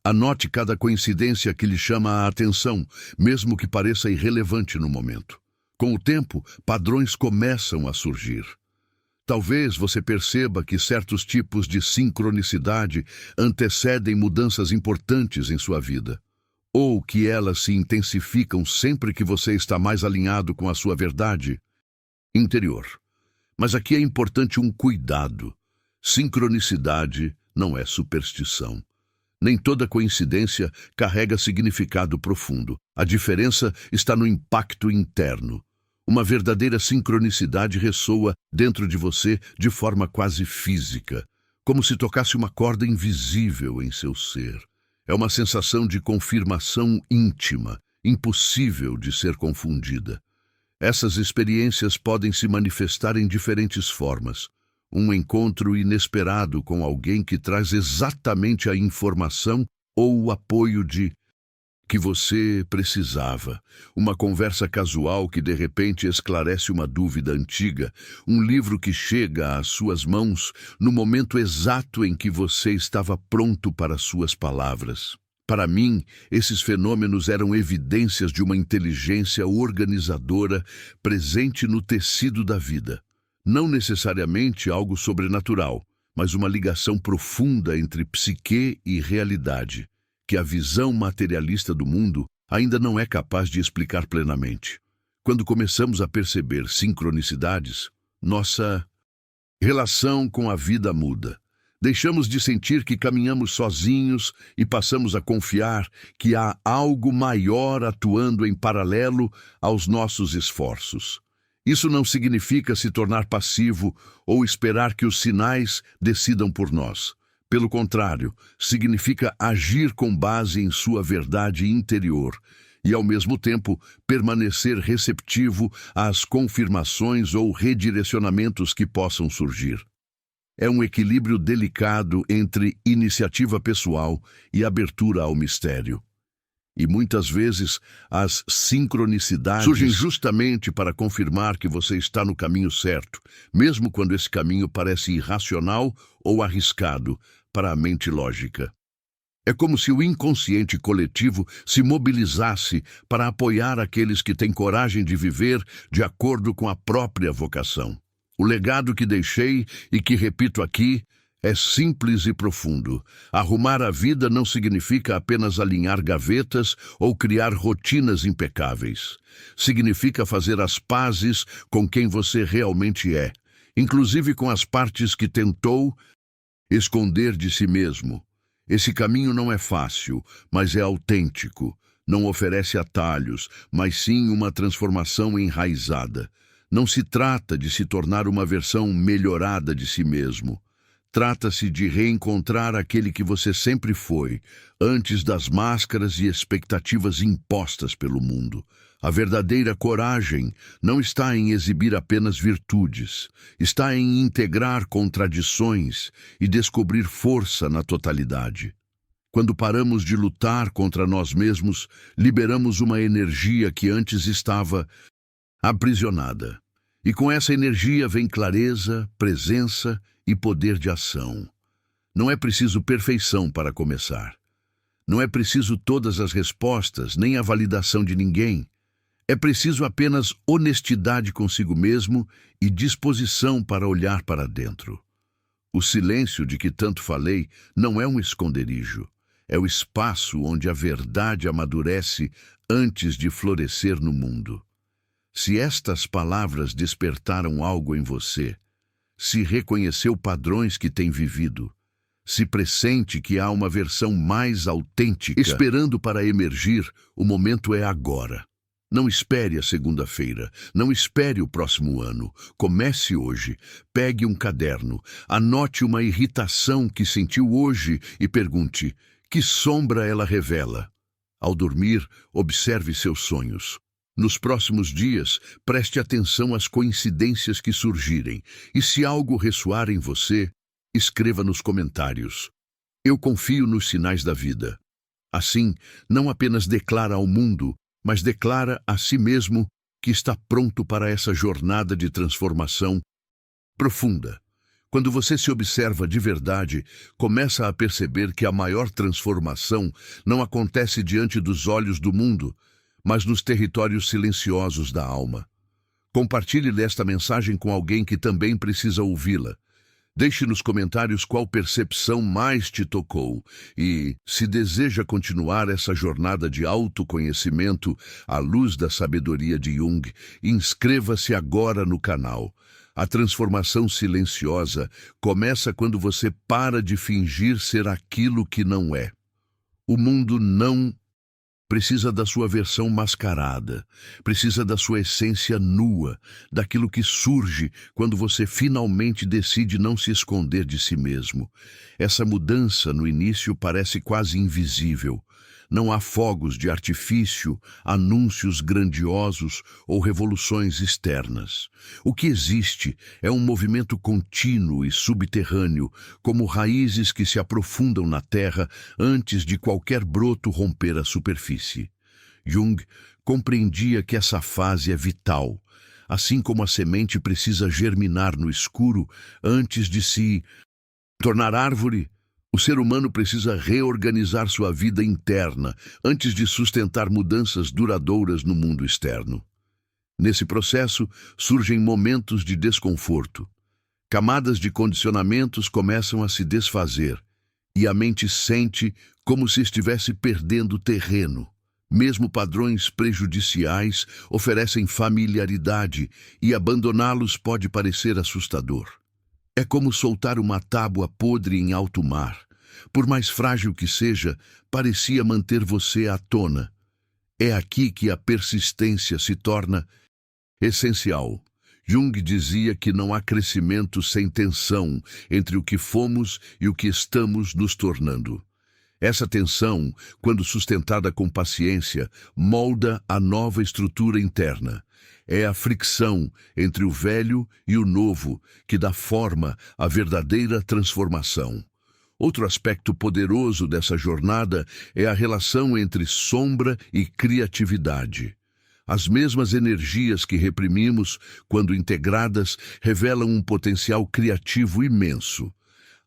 Anote cada coincidência que lhe chama a atenção, mesmo que pareça irrelevante no momento. Com o tempo, padrões começam a surgir. Talvez você perceba que certos tipos de sincronicidade antecedem mudanças importantes em sua vida, ou que elas se intensificam sempre que você está mais alinhado com a sua verdade interior. Mas aqui é importante um cuidado. Sincronicidade não é superstição. Nem toda coincidência carrega significado profundo. A diferença está no impacto interno. Uma verdadeira sincronicidade ressoa dentro de você de forma quase física, como se tocasse uma corda invisível em seu ser. É uma sensação de confirmação íntima, impossível de ser confundida. Essas experiências podem se manifestar em diferentes formas. Um encontro inesperado com alguém que traz exatamente a informação ou o apoio que você precisava. Uma conversa casual que de repente esclarece uma dúvida antiga. Um livro que chega às suas mãos no momento exato em que você estava pronto para suas palavras. Para mim, esses fenômenos eram evidências de uma inteligência organizadora presente no tecido da vida. Não necessariamente algo sobrenatural, mas uma ligação profunda entre psique e realidade, que a visão materialista do mundo ainda não é capaz de explicar plenamente. Quando começamos a perceber sincronicidades, nossa relação com a vida muda. Deixamos de sentir que caminhamos sozinhos e passamos a confiar que há algo maior atuando em paralelo aos nossos esforços. Isso não significa se tornar passivo ou esperar que os sinais decidam por nós. Pelo contrário, significa agir com base em sua verdade interior e, ao mesmo tempo, permanecer receptivo às confirmações ou redirecionamentos que possam surgir. É um equilíbrio delicado entre iniciativa pessoal e abertura ao mistério. E muitas vezes as sincronicidades surgem justamente para confirmar que você está no caminho certo, mesmo quando esse caminho parece irracional ou arriscado para a mente lógica. É como se o inconsciente coletivo se mobilizasse para apoiar aqueles que têm coragem de viver de acordo com a própria vocação. O legado que deixei e que repito aqui é simples e profundo. Arrumar a vida não significa apenas alinhar gavetas ou criar rotinas impecáveis. Significa fazer as pazes com quem você realmente é, inclusive com as partes que tentou esconder de si mesmo. Esse caminho não é fácil, mas é autêntico. Não oferece atalhos, mas sim uma transformação enraizada. Não se trata de se tornar uma versão melhorada de si mesmo. Trata-se de reencontrar aquele que você sempre foi, antes das máscaras e expectativas impostas pelo mundo. A verdadeira coragem não está em exibir apenas virtudes, está em integrar contradições e descobrir força na totalidade. Quando paramos de lutar contra nós mesmos, liberamos uma energia que antes estava aprisionada. E com essa energia vem clareza, presença e poder de ação. Não é preciso perfeição para começar. Não é preciso todas as respostas, nem a validação de ninguém. É preciso apenas honestidade consigo mesmo e disposição para olhar para dentro. O silêncio de que tanto falei não é um esconderijo. É o espaço onde a verdade amadurece antes de florescer no mundo. Se estas palavras despertaram algo em você, se reconheceu padrões que tem vivido, se pressente que há uma versão mais autêntica esperando para emergir, o momento é agora. Não espere a segunda-feira, não espere o próximo ano. Comece hoje, pegue um caderno, anote uma irritação que sentiu hoje e pergunte: que sombra ela revela? Ao dormir, observe seus sonhos. Nos próximos dias, preste atenção às coincidências que surgirem, e se algo ressoar em você, escreva nos comentários. Eu confio nos sinais da vida. Assim, não apenas declara ao mundo, mas declara a si mesmo que está pronto para essa jornada de transformação profunda. Quando você se observa de verdade, começa a perceber que a maior transformação não acontece diante dos olhos do mundo, mas nos territórios silenciosos da alma. Compartilhe esta mensagem com alguém que também precisa ouvi-la. Deixe nos comentários qual percepção mais te tocou e, se deseja continuar essa jornada de autoconhecimento à luz da sabedoria de Jung, inscreva-se agora no canal. A transformação silenciosa começa quando você para de fingir ser aquilo que não é. O mundo não precisa da sua versão mascarada, precisa da sua essência nua, daquilo que surge quando você finalmente decide não se esconder de si mesmo. Essa mudança, no início, parece quase invisível. Não há fogos de artifício, anúncios grandiosos ou revoluções externas. O que existe é um movimento contínuo e subterrâneo, como raízes que se aprofundam na terra antes de qualquer broto romper a superfície. Jung compreendia que essa fase é vital, assim como a semente precisa germinar no escuro antes de se tornar árvore. O ser humano precisa reorganizar sua vida interna antes de sustentar mudanças duradouras no mundo externo. Nesse processo, surgem momentos de desconforto. Camadas de condicionamentos começam a se desfazer e a mente sente como se estivesse perdendo terreno. Mesmo padrões prejudiciais oferecem familiaridade e abandoná-los pode parecer assustador. É como soltar uma tábua podre em alto mar. Por mais frágil que seja, parecia manter você à tona. É aqui que a persistência se torna essencial. Jung dizia que não há crescimento sem tensão entre o que fomos e o que estamos nos tornando. Essa tensão, quando sustentada com paciência, molda a nova estrutura interna. É a fricção entre o velho e o novo que dá forma à verdadeira transformação. Outro aspecto poderoso dessa jornada é a relação entre sombra e criatividade. As mesmas energias que reprimimos, quando integradas, revelam um potencial criativo imenso.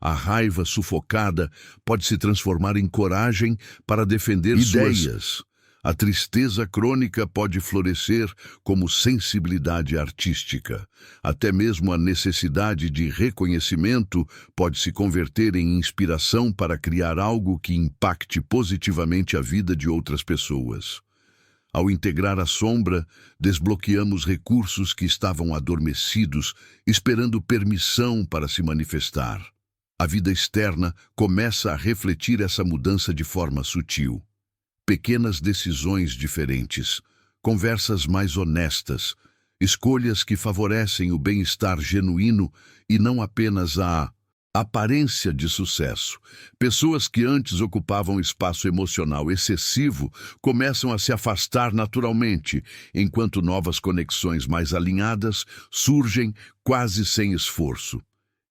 A raiva sufocada pode se transformar em coragem para defender ideias. A tristeza crônica pode florescer como sensibilidade artística. Até mesmo a necessidade de reconhecimento pode se converter em inspiração para criar algo que impacte positivamente a vida de outras pessoas. Ao integrar a sombra, desbloqueamos recursos que estavam adormecidos, esperando permissão para se manifestar. A vida externa começa a refletir essa mudança de forma sutil. pequenas decisões diferentes, conversas mais honestas, escolhas que favorecem o bem-estar genuíno e não apenas a aparência de sucesso. Pessoas que antes ocupavam espaço emocional excessivo começam a se afastar naturalmente, enquanto novas conexões mais alinhadas surgem quase sem esforço.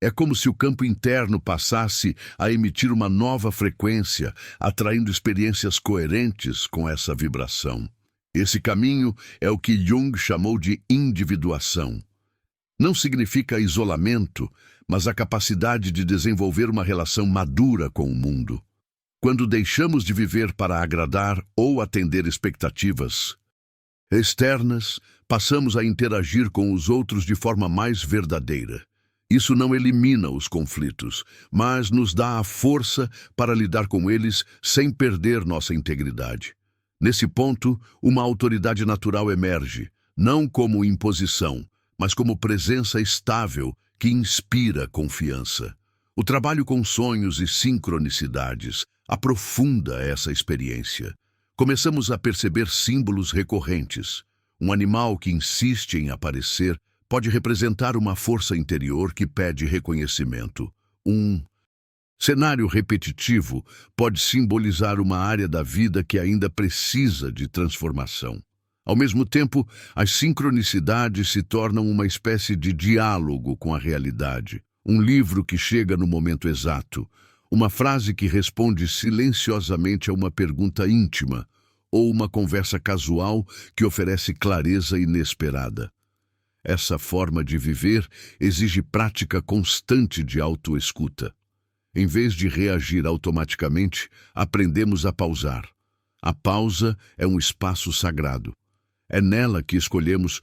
É como se o campo interno passasse a emitir uma nova frequência, atraindo experiências coerentes com essa vibração. Esse caminho é o que Jung chamou de individuação. Não significa isolamento, mas a capacidade de desenvolver uma relação madura com o mundo. Quando deixamos de viver para agradar ou atender expectativas externas, passamos a interagir com os outros de forma mais verdadeira. Isso não elimina os conflitos, mas nos dá a força para lidar com eles sem perder nossa integridade. Nesse ponto, uma autoridade natural emerge, não como imposição, mas como presença estável que inspira confiança. O trabalho com sonhos e sincronicidades aprofunda essa experiência. Começamos a perceber símbolos recorrentes. Um animal que insiste em aparecer pode representar uma força interior que pede reconhecimento. Um cenário repetitivo pode simbolizar uma área da vida que ainda precisa de transformação. Ao mesmo tempo, as sincronicidades se tornam uma espécie de diálogo com a realidade. Um livro que chega no momento exato, uma frase que responde silenciosamente a uma pergunta íntima, ou uma conversa casual que oferece clareza inesperada. Essa forma de viver exige prática constante de autoescuta. Em vez de reagir automaticamente, aprendemos a pausar. A pausa é um espaço sagrado. É nela que escolhemos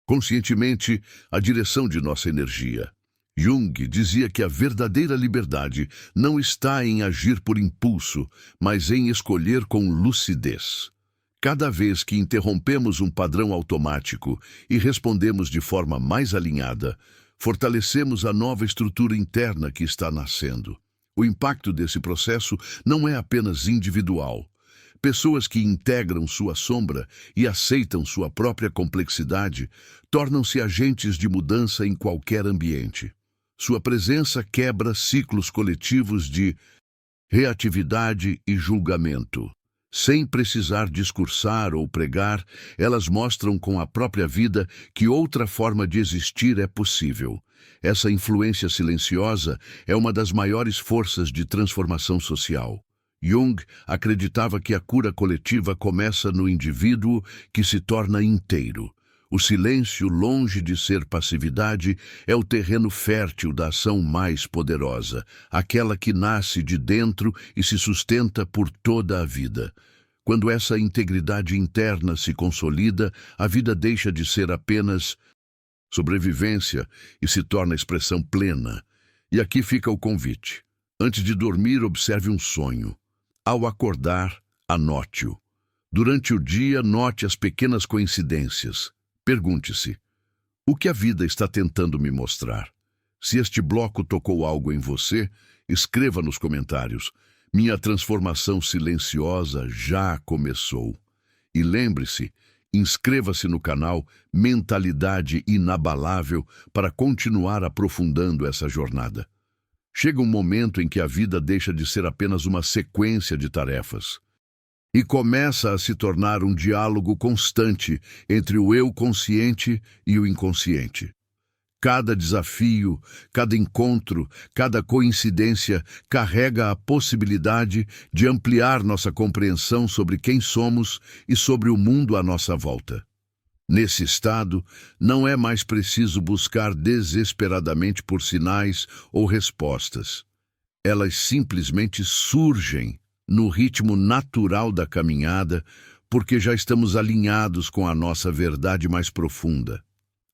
conscientemente a direção de nossa energia. Jung dizia que a verdadeira liberdade não está em agir por impulso, mas em escolher com lucidez. Cada vez que interrompemos um padrão automático e respondemos de forma mais alinhada, fortalecemos a nova estrutura interna que está nascendo. O impacto desse processo não é apenas individual. Pessoas que integram sua sombra e aceitam sua própria complexidade tornam-se agentes de mudança em qualquer ambiente. Sua presença quebra ciclos coletivos de reatividade e julgamento. Sem precisar discursar ou pregar, elas mostram com a própria vida que outra forma de existir é possível. Essa influência silenciosa é uma das maiores forças de transformação social. Jung acreditava que a cura coletiva começa no indivíduo que se torna inteiro. O silêncio, longe de ser passividade, é o terreno fértil da ação mais poderosa, aquela que nasce de dentro e se sustenta por toda a vida. Quando essa integridade interna se consolida, a vida deixa de ser apenas sobrevivência e se torna expressão plena. E aqui fica o convite. Antes de dormir, observe um sonho. Ao acordar, anote-o. Durante o dia, note as pequenas coincidências. Pergunte-se: o que a vida está tentando me mostrar? Se este bloco tocou algo em você, escreva nos comentários. Minha transformação silenciosa já começou. E lembre-se, inscreva-se no canal Mentalidade Inabalável para continuar aprofundando essa jornada. Chega um momento em que a vida deixa de ser apenas uma sequência de tarefas e começa a se tornar um diálogo constante entre o eu consciente e o inconsciente. Cada desafio, cada encontro, cada coincidência carrega a possibilidade de ampliar nossa compreensão sobre quem somos e sobre o mundo à nossa volta. Nesse estado, não é mais preciso buscar desesperadamente por sinais ou respostas. Elas simplesmente surgem no ritmo natural da caminhada, porque já estamos alinhados com a nossa verdade mais profunda.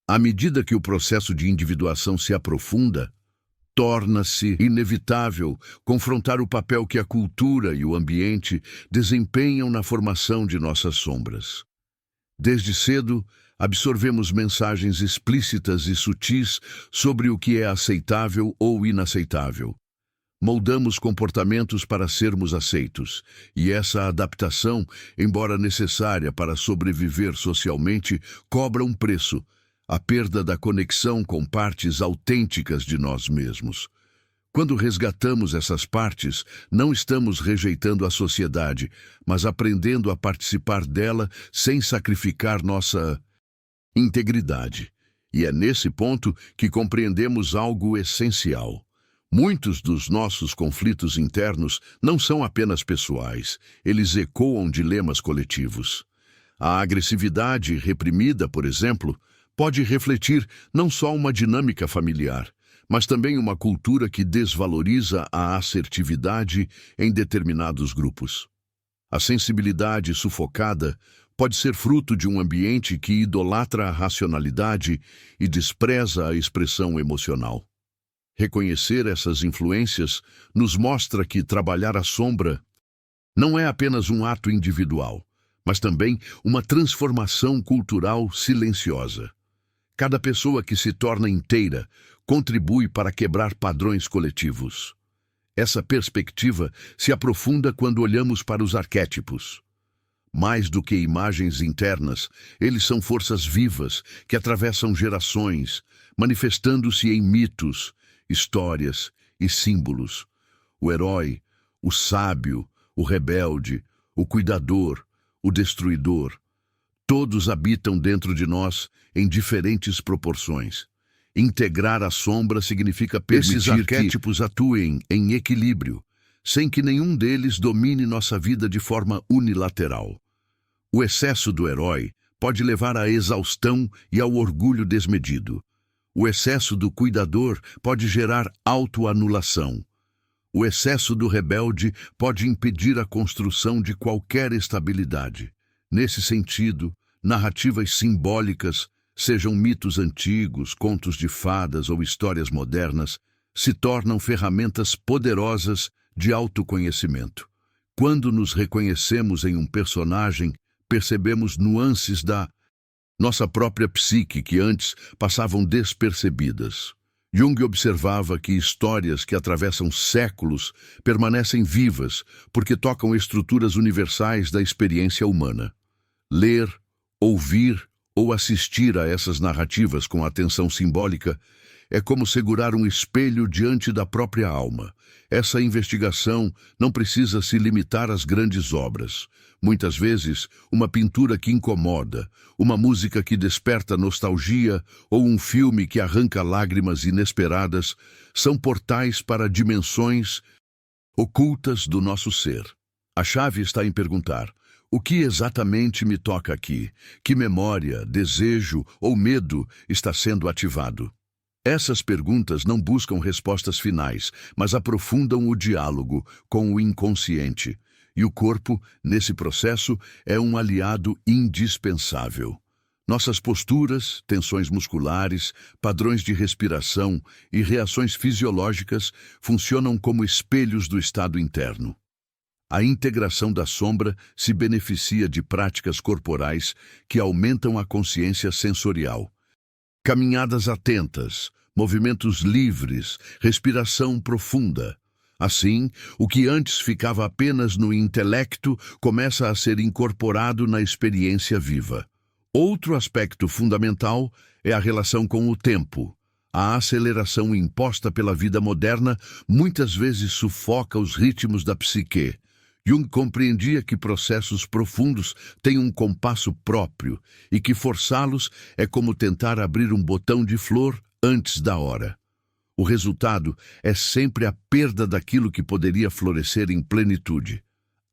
À medida que o processo de individuação se aprofunda, torna-se inevitável confrontar o papel que a cultura e o ambiente desempenham na formação de nossas sombras. Desde cedo, absorvemos mensagens explícitas e sutis sobre o que é aceitável ou inaceitável. moldamos comportamentos para sermos aceitos, e essa adaptação, embora necessária para sobreviver socialmente, cobra um preço: a perda da conexão com partes autênticas de nós mesmos. Quando resgatamos essas partes, não estamos rejeitando a sociedade, mas aprendendo a participar dela sem sacrificar nossa integridade. E é nesse ponto que compreendemos algo essencial. Muitos dos nossos conflitos internos não são apenas pessoais, eles ecoam dilemas coletivos. A agressividade reprimida, por exemplo, pode refletir não só uma dinâmica familiar, mas também uma cultura que desvaloriza a assertividade em determinados grupos. A sensibilidade sufocada pode ser fruto de um ambiente que idolatra a racionalidade e despreza a expressão emocional. Reconhecer essas influências nos mostra que trabalhar a sombra não é apenas um ato individual, mas também uma transformação cultural silenciosa. Cada pessoa que se torna inteira contribui para quebrar padrões coletivos. Essa perspectiva se aprofunda quando olhamos para os arquétipos. Mais do que imagens internas, eles são forças vivas que atravessam gerações, manifestando-se em mitos, histórias e símbolos. O herói, o sábio, o rebelde, o cuidador, o destruidor. Todos habitam dentro de nós em diferentes proporções. Integrar a sombra significa permitir esses arquétipos atuem em equilíbrio, sem que nenhum deles domine nossa vida de forma unilateral. O excesso do herói pode levar à exaustão e ao orgulho desmedido. O excesso do cuidador pode gerar autoanulação. O excesso do rebelde pode impedir a construção de qualquer estabilidade. Nesse sentido, narrativas simbólicas, sejam mitos antigos, contos de fadas ou histórias modernas, se tornam ferramentas poderosas de autoconhecimento. Quando nos reconhecemos em um personagem, percebemos nuances da nossa própria psique que antes passavam despercebidas. Jung observava que histórias que atravessam séculos permanecem vivas porque tocam estruturas universais da experiência humana. Ler, ouvir ou assistir a essas narrativas com atenção simbólica é como segurar um espelho diante da própria alma. Essa investigação não precisa se limitar às grandes obras. Muitas vezes, uma pintura que incomoda, uma música que desperta nostalgia ou um filme que arranca lágrimas inesperadas são portais para dimensões ocultas do nosso ser. A chave está em perguntar: o que exatamente me toca aqui? Que memória, desejo ou medo está sendo ativado? Essas perguntas não buscam respostas finais, mas aprofundam o diálogo com o inconsciente. E o corpo, nesse processo, é um aliado indispensável. Nossas posturas, tensões musculares, padrões de respiração e reações fisiológicas funcionam como espelhos do estado interno. A integração da sombra se beneficia de práticas corporais que aumentam a consciência sensorial. Caminhadas atentas, movimentos livres, respiração profunda. Assim, o que antes ficava apenas no intelecto começa a ser incorporado na experiência viva. Outro aspecto fundamental é a relação com o tempo. A aceleração imposta pela vida moderna muitas vezes sufoca os ritmos da psique. Jung compreendia que processos profundos têm um compasso próprio e que forçá-los é como tentar abrir um botão de flor antes da hora. O resultado é sempre a perda daquilo que poderia florescer em plenitude.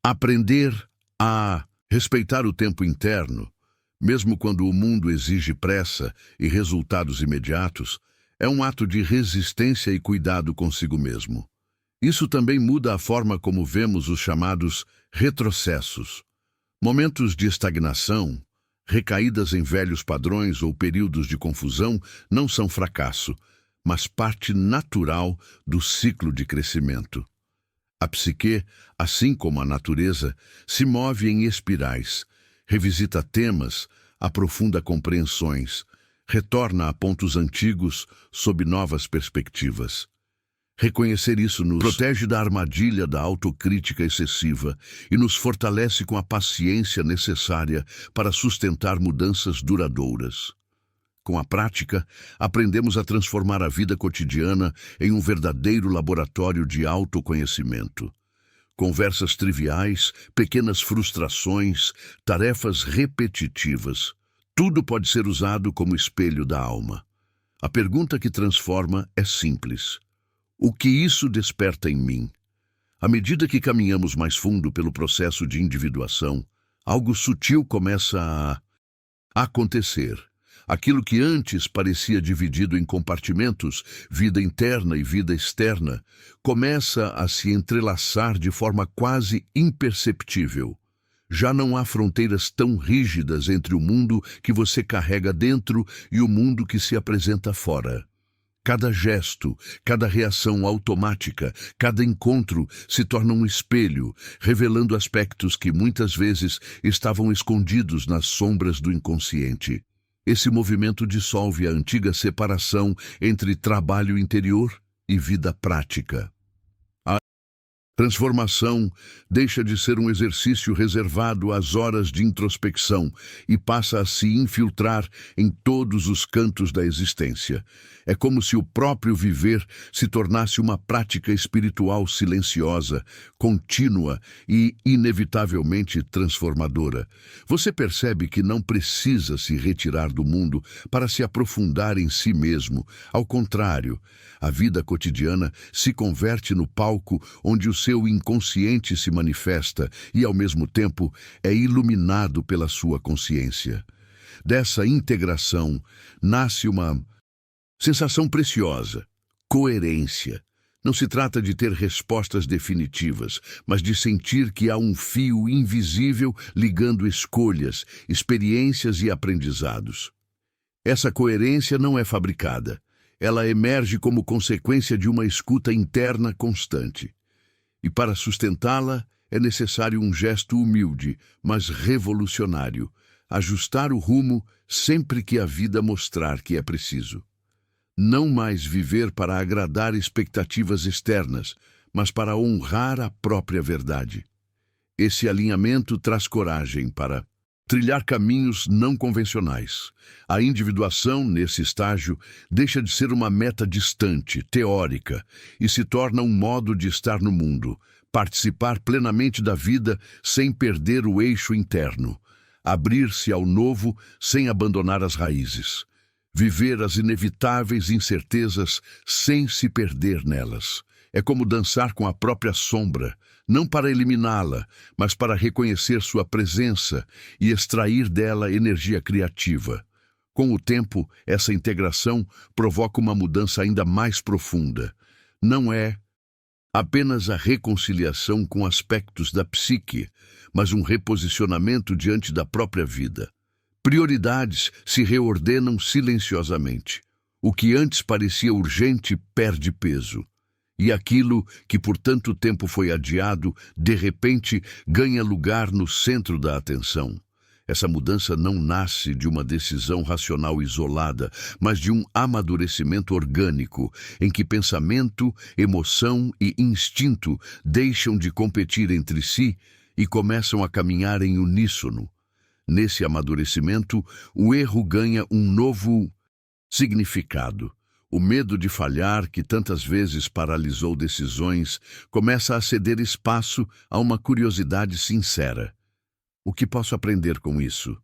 Aprender a respeitar o tempo interno, mesmo quando o mundo exige pressa e resultados imediatos, é um ato de resistência e cuidado consigo mesmo. Isso também muda a forma como vemos os chamados retrocessos. Momentos de estagnação, recaídas em velhos padrões ou períodos de confusão não são fracasso, mas parte natural do ciclo de crescimento. A psique, assim como a natureza, se move em espirais, revisita temas, aprofunda compreensões, retorna a pontos antigos sob novas perspectivas. Reconhecer isso nos protege da armadilha da autocrítica excessiva e nos fortalece com a paciência necessária para sustentar mudanças duradouras. Com a prática, aprendemos a transformar a vida cotidiana em um verdadeiro laboratório de autoconhecimento. Conversas triviais, pequenas frustrações, tarefas repetitivas, tudo pode ser usado como espelho da alma. A pergunta que transforma é simples: o que isso desperta em mim? À medida que caminhamos mais fundo pelo processo de individuação, algo sutil começa a acontecer. Aquilo que antes parecia dividido em compartimentos, vida interna e vida externa, começa a se entrelaçar de forma quase imperceptível. Já não há fronteiras tão rígidas entre o mundo que você carrega dentro e o mundo que se apresenta fora. Cada gesto, cada reação automática, cada encontro se torna um espelho, revelando aspectos que muitas vezes estavam escondidos nas sombras do inconsciente. Esse movimento dissolve a antiga separação entre trabalho interior e vida prática. A transformação deixa de ser um exercício reservado às horas de introspecção e passa a se infiltrar em todos os cantos da existência. É como se o próprio viver se tornasse uma prática espiritual silenciosa, contínua e inevitavelmente transformadora. Você percebe que não precisa se retirar do mundo para se aprofundar em si mesmo. Ao contrário, a vida cotidiana se converte no palco onde o seu inconsciente se manifesta e, ao mesmo tempo, é iluminado pela sua consciência. Dessa integração nasce uma sensação preciosa: coerência. Não se trata de ter respostas definitivas, mas de sentir que há um fio invisível ligando escolhas, experiências e aprendizados. Essa coerência não é fabricada. Ela emerge como consequência de uma escuta interna constante. E para sustentá-la, é necessário um gesto humilde, mas revolucionário: ajustar o rumo sempre que a vida mostrar que é preciso. Não mais viver para agradar expectativas externas, mas para honrar a própria verdade. Esse alinhamento traz coragem para trilhar caminhos não convencionais. A individuação, nesse estágio, deixa de ser uma meta distante, teórica, e se torna um modo de estar no mundo, participar plenamente da vida sem perder o eixo interno, abrir-se ao novo sem abandonar as raízes. Viver as inevitáveis incertezas sem se perder nelas. É como dançar com a própria sombra, não para eliminá-la, mas para reconhecer sua presença e extrair dela energia criativa. Com o tempo, essa integração provoca uma mudança ainda mais profunda. Não é apenas a reconciliação com aspectos da psique, mas um reposicionamento diante da própria vida. Prioridades se reordenam silenciosamente. O que antes parecia urgente perde peso. E aquilo que por tanto tempo foi adiado, de repente ganha lugar no centro da atenção. Essa mudança não nasce de uma decisão racional isolada, mas de um amadurecimento orgânico, em que pensamento, emoção e instinto deixam de competir entre si e começam a caminhar em uníssono. Nesse amadurecimento, o erro ganha um novo significado. O medo de falhar, que tantas vezes paralisou decisões, começa a ceder espaço a uma curiosidade sincera. O que posso aprender com isso?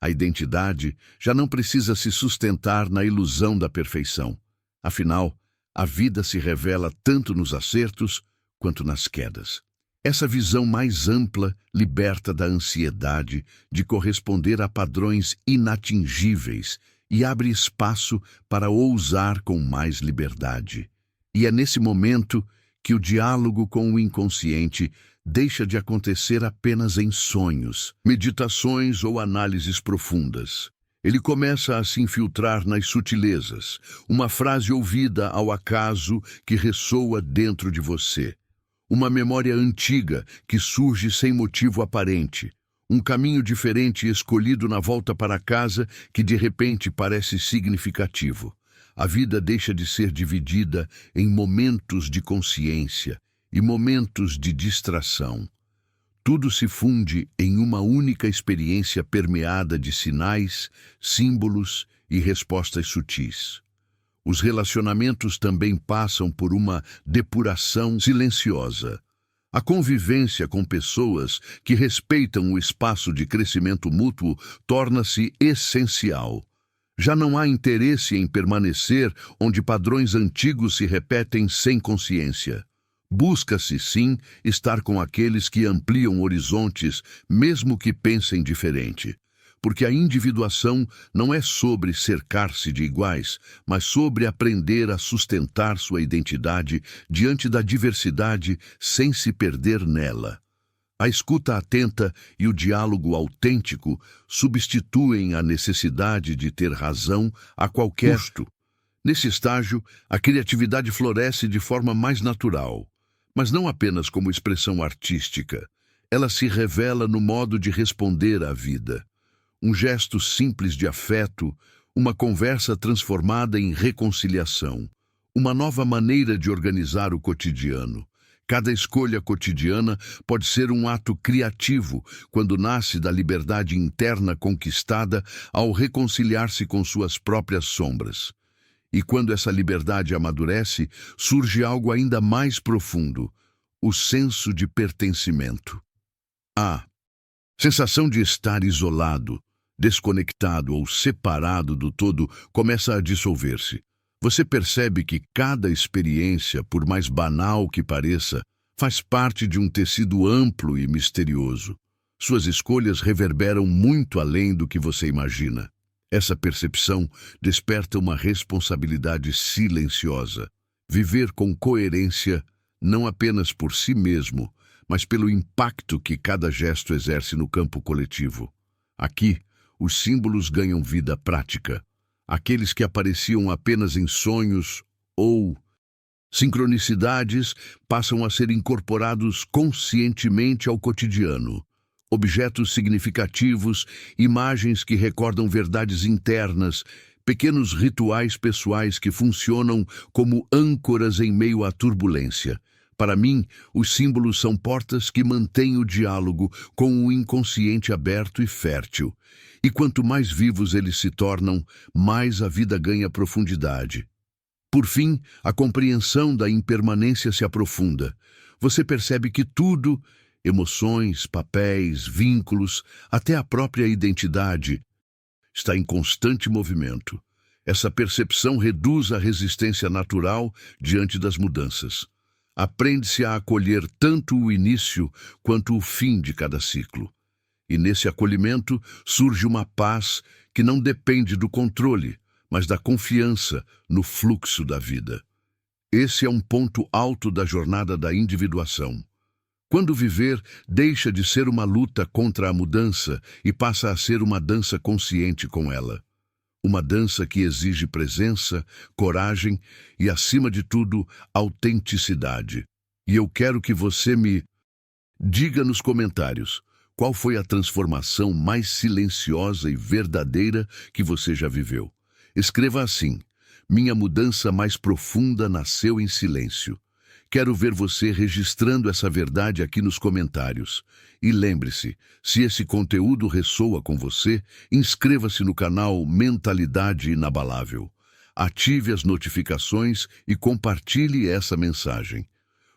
A identidade já não precisa se sustentar na ilusão da perfeição. Afinal, a vida se revela tanto nos acertos quanto nas quedas. Essa visão mais ampla liberta da ansiedade de corresponder a padrões inatingíveis e abre espaço para ousar com mais liberdade. E é nesse momento que o diálogo com o inconsciente deixa de acontecer apenas em sonhos, meditações ou análises profundas. Ele começa a se infiltrar nas sutilezas, uma frase ouvida ao acaso que ressoa dentro de você. Uma memória antiga que surge sem motivo aparente. Um caminho diferente escolhido na volta para casa que de repente parece significativo. a vida deixa de ser dividida em momentos de consciência e momentos de distração. Tudo se funde em uma única experiência permeada de sinais, símbolos e respostas sutis. Os relacionamentos também passam por uma depuração silenciosa. A convivência com pessoas que respeitam o espaço de crescimento mútuo torna-se essencial. Já não há interesse em permanecer onde padrões antigos se repetem sem consciência. Busca-se, sim, estar com aqueles que ampliam horizontes, mesmo que pensem diferente. Porque a individuação não é sobre cercar-se de iguais, mas sobre aprender a sustentar sua identidade diante da diversidade sem se perder nela. A escuta atenta e o diálogo autêntico substituem a necessidade de ter razão a qualquer custo. Nesse estágio, a criatividade floresce de forma mais natural, mas não apenas como expressão artística. Ela se revela no modo de responder à vida. Um gesto simples de afeto, uma conversa transformada em reconciliação, uma nova maneira de organizar o cotidiano. Cada escolha cotidiana pode ser um ato criativo quando nasce da liberdade interna conquistada ao reconciliar-se com suas próprias sombras. E quando essa liberdade amadurece, surge algo ainda mais profundo, o senso de pertencimento. A sensação de estar isolado, desconectado ou separado do todo começa a dissolver-se. Você percebe que cada experiência, por mais banal que pareça, faz parte de um tecido amplo e misterioso. Suas escolhas reverberam muito além do que você imagina. Essa percepção desperta uma responsabilidade silenciosa. Viver com coerência, não apenas por si mesmo, mas pelo impacto que cada gesto exerce no campo coletivo. Aqui, os símbolos ganham vida prática. Aqueles que apareciam apenas em sonhos ou sincronicidades passam a ser incorporados conscientemente ao cotidiano. Objetos significativos, imagens que recordam verdades internas, pequenos rituais pessoais que funcionam como âncoras em meio à turbulência. Para mim, os símbolos são portas que mantêm o diálogo com o inconsciente aberto e fértil. E quanto mais vivos eles se tornam, mais a vida ganha profundidade. Por fim, a compreensão da impermanência se aprofunda. Você percebe que tudo, emoções, papéis, vínculos, até a própria identidade, está em constante movimento. Essa percepção reduz a resistência natural diante das mudanças. Aprende-se a acolher tanto o início quanto o fim de cada ciclo. E nesse acolhimento surge uma paz que não depende do controle, mas da confiança no fluxo da vida. Esse é um ponto alto da jornada da individuação. Quando viver deixa de ser uma luta contra a mudança e passa a ser uma dança consciente com ela. Uma dança que exige presença, coragem e, acima de tudo, autenticidade. E eu quero que você me diga nos comentários qual foi a transformação mais silenciosa e verdadeira que você já viveu. Escreva assim: minha mudança mais profunda nasceu em silêncio. Quero ver você registrando essa verdade aqui nos comentários. E lembre-se, se esse conteúdo ressoa com você, inscreva-se no canal Mentalidade Inabalável. Ative as notificações e compartilhe essa mensagem.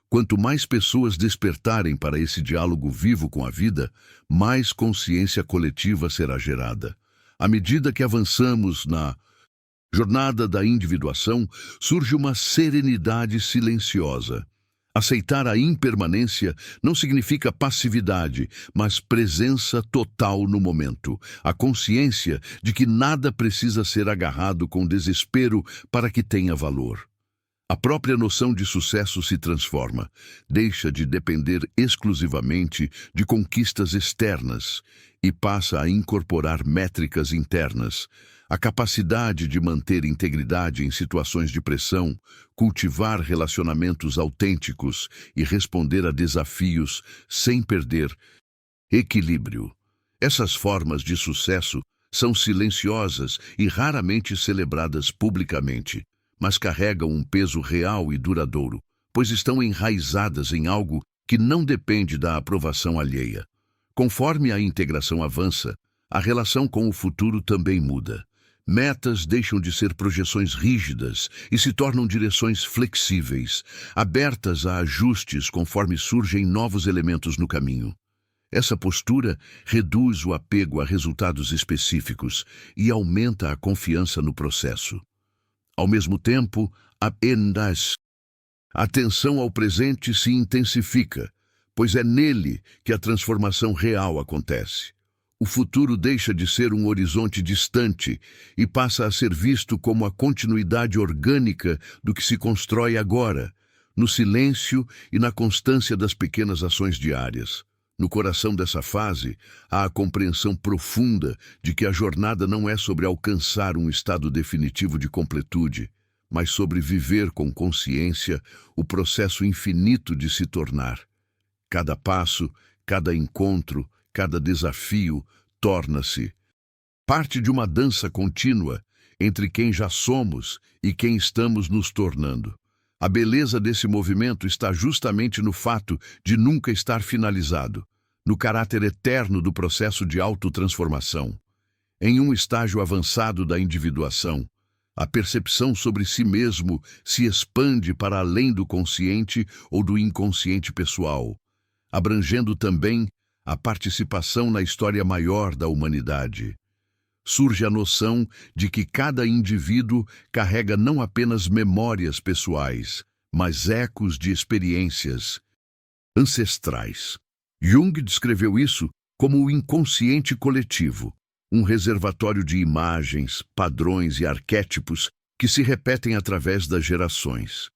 Quanto mais pessoas despertarem para esse diálogo vivo com a vida, mais consciência coletiva será gerada. À medida que avançamos na jornada da individuação, surge uma serenidade silenciosa. Aceitar a impermanência não significa passividade, mas presença total no momento. A consciência de que nada precisa ser agarrado com desespero para que tenha valor. A própria noção de sucesso se transforma, deixa de depender exclusivamente de conquistas externas e passa a incorporar métricas internas. A capacidade de manter integridade em situações de pressão, cultivar relacionamentos autênticos e responder a desafios sem perder equilíbrio. Essas formas de sucesso São silenciosas e raramente celebradas publicamente, mas carregam um peso real e duradouro, pois estão enraizadas em algo que não depende da aprovação alheia. Conforme a integração avança, a relação com o futuro também muda. Metas deixam de ser projeções rígidas e se tornam direções flexíveis, abertas a ajustes conforme surgem novos elementos no caminho. Essa postura reduz o apego a resultados específicos e aumenta a confiança no processo. Ao mesmo tempo, a atenção ao presente se intensifica, pois é nele que a transformação real acontece. O futuro deixa de ser um horizonte distante e passa a ser visto como a continuidade orgânica do que se constrói agora, no silêncio e na constância das pequenas ações diárias. No coração dessa fase, há a compreensão profunda de que a jornada não é sobre alcançar um estado definitivo de completude, mas sobre viver com consciência o processo infinito de se tornar. Cada passo, cada encontro, cada desafio torna-se parte de uma dança contínua entre quem já somos e quem estamos nos tornando. A beleza desse movimento está justamente no fato de nunca estar finalizado, no caráter eterno do processo de autotransformação. Em um estágio avançado da individuação, a percepção sobre si mesmo se expande para além do consciente ou do inconsciente pessoal, abrangendo também a participação na história maior da humanidade. Surge a noção de que cada indivíduo carrega não apenas memórias pessoais, mas ecos de experiências ancestrais. Jung descreveu isso como o inconsciente coletivo, um reservatório de imagens, padrões e arquétipos que se repetem através das gerações.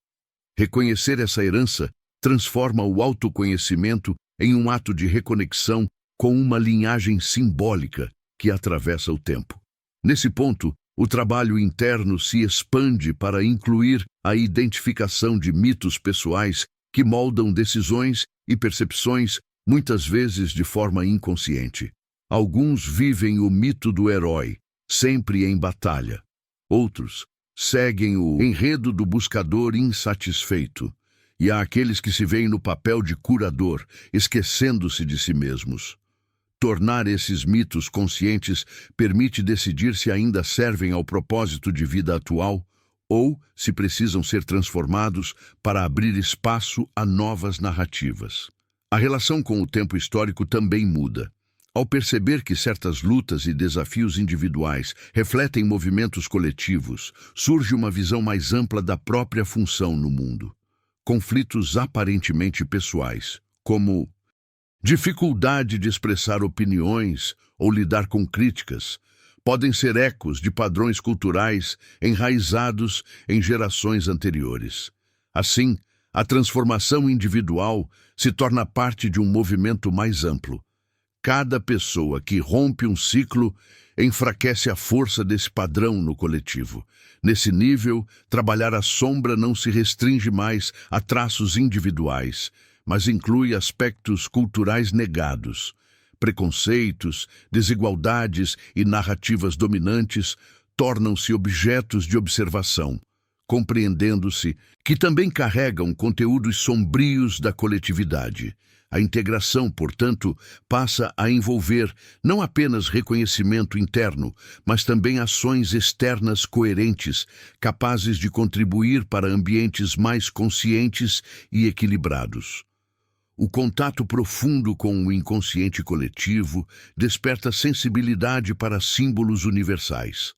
Reconhecer essa herança transforma o autoconhecimento em um ato de reconexão com uma linhagem simbólica que atravessa o tempo. Nesse ponto, o trabalho interno se expande para incluir a identificação de mitos pessoais que moldam decisões e percepções, muitas vezes de forma inconsciente. Alguns vivem o mito do herói, sempre em batalha. Outros seguem o enredo do buscador insatisfeito. E há aqueles que se veem no papel de curador, esquecendo-se de si mesmos. Tornar esses mitos conscientes permite decidir se ainda servem ao propósito de vida atual ou se precisam ser transformados para abrir espaço a novas narrativas. A relação com o tempo histórico também muda. Ao perceber que certas lutas e desafios individuais refletem movimentos coletivos, surge uma visão mais ampla da própria função no mundo. Conflitos aparentemente pessoais, como dificuldade de expressar opiniões ou lidar com críticas, podem ser ecos de padrões culturais enraizados em gerações anteriores. Assim, a transformação individual se torna parte de um movimento mais amplo. Cada pessoa que rompe um ciclo enfraquece a força desse padrão no coletivo. Nesse nível, trabalhar a sombra não se restringe mais a traços individuais, mas inclui aspectos culturais negados. Preconceitos, desigualdades e narrativas dominantes tornam-se objetos de observação, compreendendo-se que também carregam conteúdos sombrios da coletividade. A integração, portanto, passa a envolver não apenas reconhecimento interno, mas também ações externas coerentes, capazes de contribuir para ambientes mais conscientes e equilibrados. O contato profundo com o inconsciente coletivo desperta sensibilidade para símbolos universais.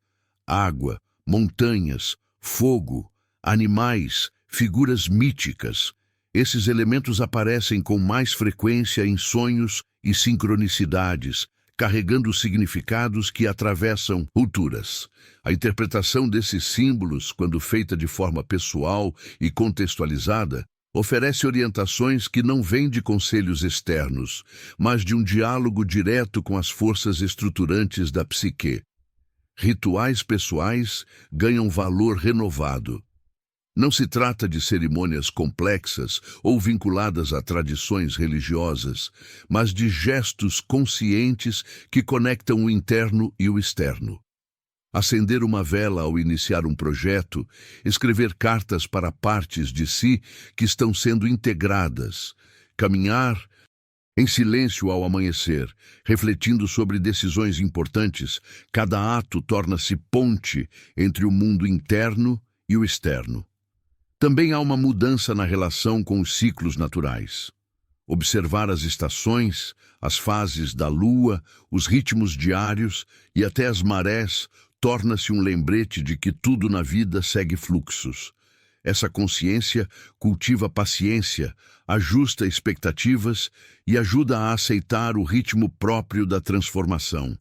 Água, montanhas, fogo, animais, figuras míticas. Esses elementos aparecem com mais frequência em sonhos e sincronicidades, carregando significados que atravessam culturas. A interpretação desses símbolos, quando feita de forma pessoal e contextualizada, oferece orientações que não vêm de conselhos externos, mas de um diálogo direto com as forças estruturantes da psique. Rituais pessoais ganham valor renovado. Não se trata de cerimônias complexas ou vinculadas a tradições religiosas, mas de gestos conscientes que conectam o interno e o externo. Acender uma vela ao iniciar um projeto, escrever cartas para partes de si que estão sendo integradas, caminhar em silêncio ao amanhecer, refletindo sobre decisões importantes, cada ato torna-se ponte entre o mundo interno e o externo. Também há uma mudança na relação com os ciclos naturais. Observar as estações, as fases da lua, os ritmos diários e até as marés torna-se um lembrete de que tudo na vida segue fluxos. Essa consciência cultiva paciência, ajusta expectativas e ajuda a aceitar o ritmo próprio da transformação.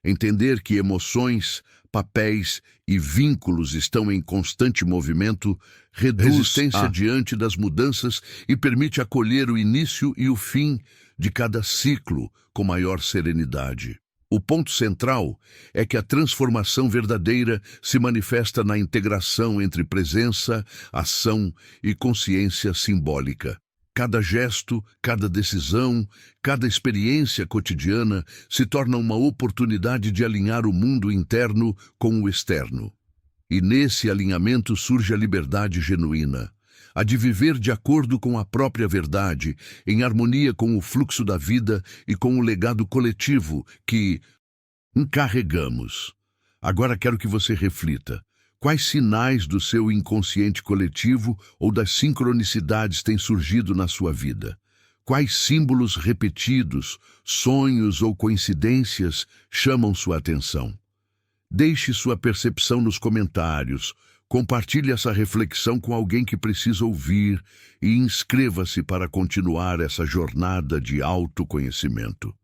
Entender que emoções, papéis e vínculos estão em constante movimento reduz resistência diante das mudanças e permite acolher o início e o fim de cada ciclo com maior serenidade. O ponto central é que a transformação verdadeira se manifesta na integração entre presença, ação e consciência simbólica. Cada gesto, cada decisão, cada experiência cotidiana se torna uma oportunidade de alinhar o mundo interno com o externo. E nesse alinhamento surge a liberdade genuína, a de viver de acordo com a própria verdade, em harmonia com o fluxo da vida e com o legado coletivo que encarregamos. Agora quero que você reflita. Quais sinais do seu inconsciente coletivo ou das sincronicidades têm surgido na sua vida? Quais símbolos repetidos, sonhos ou coincidências chamam sua atenção? Deixe sua percepção nos comentários, compartilhe essa reflexão com alguém que precisa ouvir e inscreva-se para continuar essa jornada de autoconhecimento.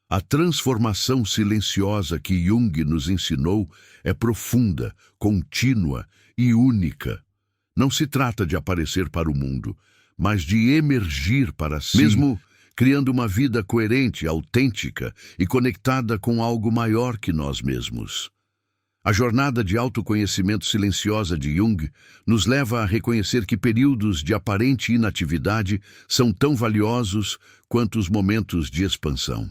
A transformação silenciosa que Jung nos ensinou é profunda, contínua e única. Não se trata de aparecer para o mundo, mas de emergir para si, mesmo criando uma vida coerente, autêntica e conectada com algo maior que nós mesmos. A jornada de autoconhecimento silenciosa de Jung nos leva a reconhecer que períodos de aparente inatividade são tão valiosos quanto os momentos de expansão.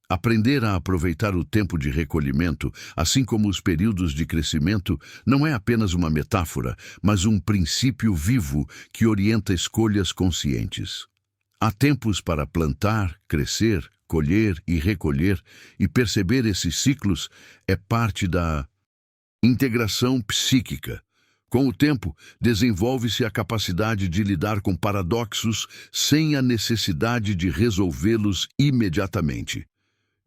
Aprender a aproveitar o tempo de recolhimento, assim como os períodos de crescimento, não é apenas uma metáfora, mas um princípio vivo que orienta escolhas conscientes. Há tempos para plantar, crescer, colher e recolher, e perceber esses ciclos é parte da integração psíquica. Com o tempo, desenvolve-se a capacidade de lidar com paradoxos sem a necessidade de resolvê-los imediatamente.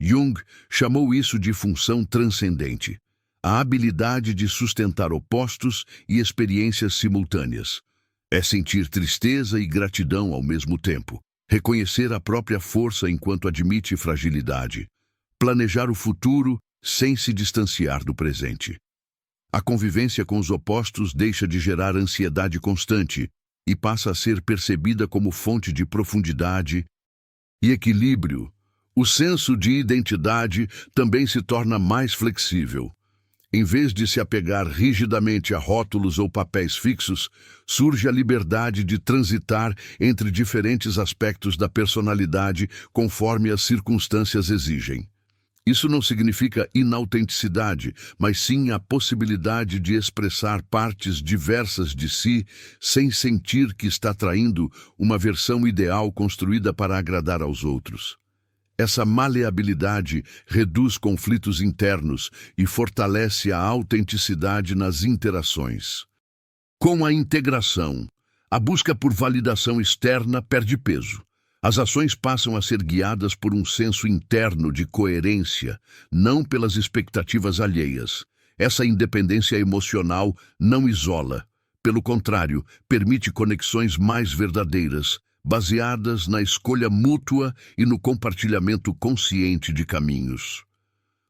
Jung chamou isso de função transcendente, a habilidade de sustentar opostos e experiências simultâneas. É sentir tristeza e gratidão ao mesmo tempo, reconhecer a própria força enquanto admite fragilidade, planejar o futuro sem se distanciar do presente. A convivência com os opostos deixa de gerar ansiedade constante e passa a ser percebida como fonte de profundidade e equilíbrio. O senso de identidade também se torna mais flexível. Em vez de se apegar rigidamente a rótulos ou papéis fixos, surge a liberdade de transitar entre diferentes aspectos da personalidade conforme as circunstâncias exigem. Isso não significa inautenticidade, mas sim a possibilidade de expressar partes diversas de si sem sentir que está traindo uma versão ideal construída para agradar aos outros. Essa maleabilidade reduz conflitos internos e fortalece a autenticidade nas interações. Com a integração, a busca por validação externa perde peso. As ações passam a ser guiadas por um senso interno de coerência, não pelas expectativas alheias. Essa independência emocional não isola. Pelo contrário, permite conexões mais verdadeiras, baseadas na escolha mútua e no compartilhamento consciente de caminhos.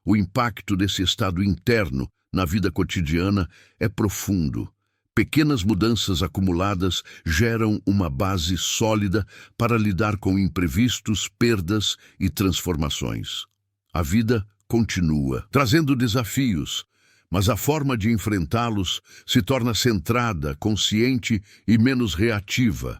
O impacto desse estado interno na vida cotidiana é profundo. Pequenas mudanças acumuladas geram uma base sólida para lidar com imprevistos, perdas e transformações. A vida continua, trazendo desafios, mas a forma de enfrentá-los se torna centrada, consciente e menos reativa.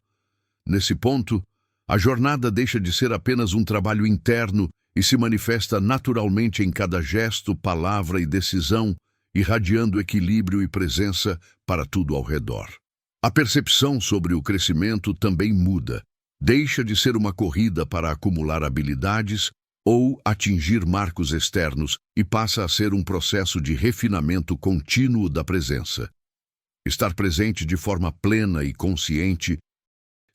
Nesse ponto, a jornada deixa de ser apenas um trabalho interno e se manifesta naturalmente em cada gesto, palavra e decisão, irradiando equilíbrio e presença para tudo ao redor. A percepção sobre o crescimento também muda. Deixa de ser uma corrida para acumular habilidades ou atingir marcos externos e passa a ser um processo de refinamento contínuo da presença. Estar presente de forma plena e consciente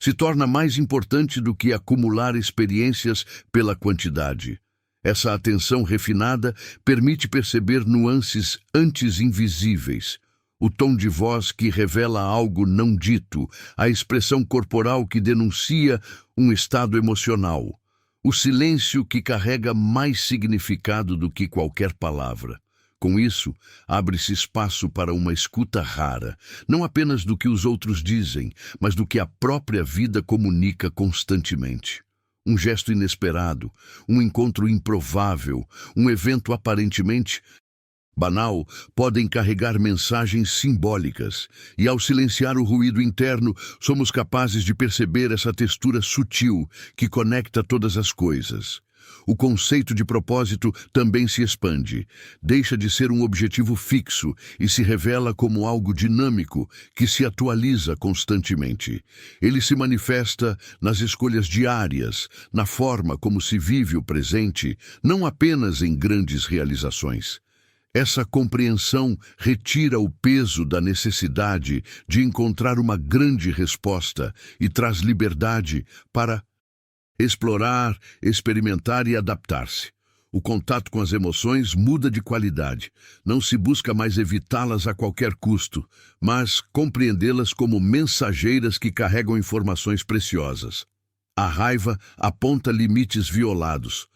se torna mais importante do que acumular experiências pela quantidade. Essa atenção refinada permite perceber nuances antes invisíveis, o tom de voz que revela algo não dito, a expressão corporal que denuncia um estado emocional, o silêncio que carrega mais significado do que qualquer palavra. Com isso, abre-se espaço para uma escuta rara, não apenas do que os outros dizem, mas do que a própria vida comunica constantemente. Um gesto inesperado, um encontro improvável, um evento aparentemente banal podem carregar mensagens simbólicas, e ao silenciar o ruído interno, somos capazes de perceber essa textura sutil que conecta todas as coisas. O conceito de propósito também se expande, deixa de ser um objetivo fixo e se revela como algo dinâmico que se atualiza constantemente. Ele se manifesta nas escolhas diárias, na forma como se vive o presente, não apenas em grandes realizações. Essa compreensão retira o peso da necessidade de encontrar uma grande resposta e traz liberdade para explorar, experimentar e adaptar-se. O contato com as emoções muda de qualidade. Não se busca mais evitá-las a qualquer custo, mas compreendê-las como mensageiras que carregam informações preciosas. A raiva aponta limites violados.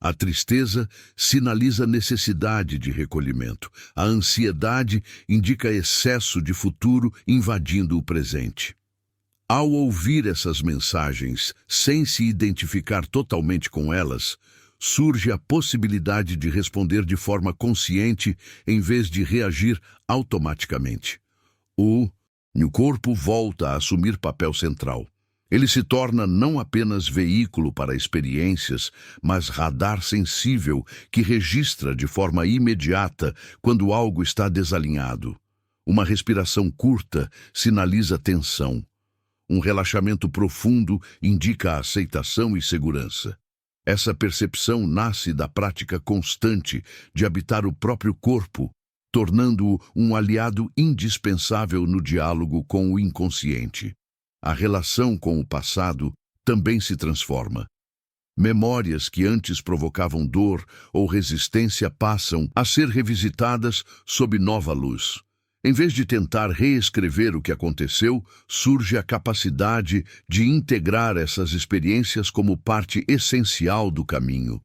A tristeza sinaliza necessidade de recolhimento. A ansiedade indica excesso de futuro invadindo o presente. Ao ouvir essas mensagens, sem se identificar totalmente com elas, surge a possibilidade de responder de forma consciente em vez de reagir automaticamente. O corpo volta a assumir papel central. Ele se torna não apenas veículo para experiências, mas radar sensível que registra de forma imediata quando algo está desalinhado. Uma respiração curta sinaliza tensão. Um relaxamento profundo indica aceitação e segurança. Essa percepção nasce da prática constante de habitar o próprio corpo, tornando-o um aliado indispensável no diálogo com o inconsciente. A relação com o passado também se transforma. Memórias que antes provocavam dor ou resistência passam a ser revisitadas sob nova luz. Em vez de tentar reescrever o que aconteceu, surge a capacidade de integrar essas experiências como parte essencial do caminho.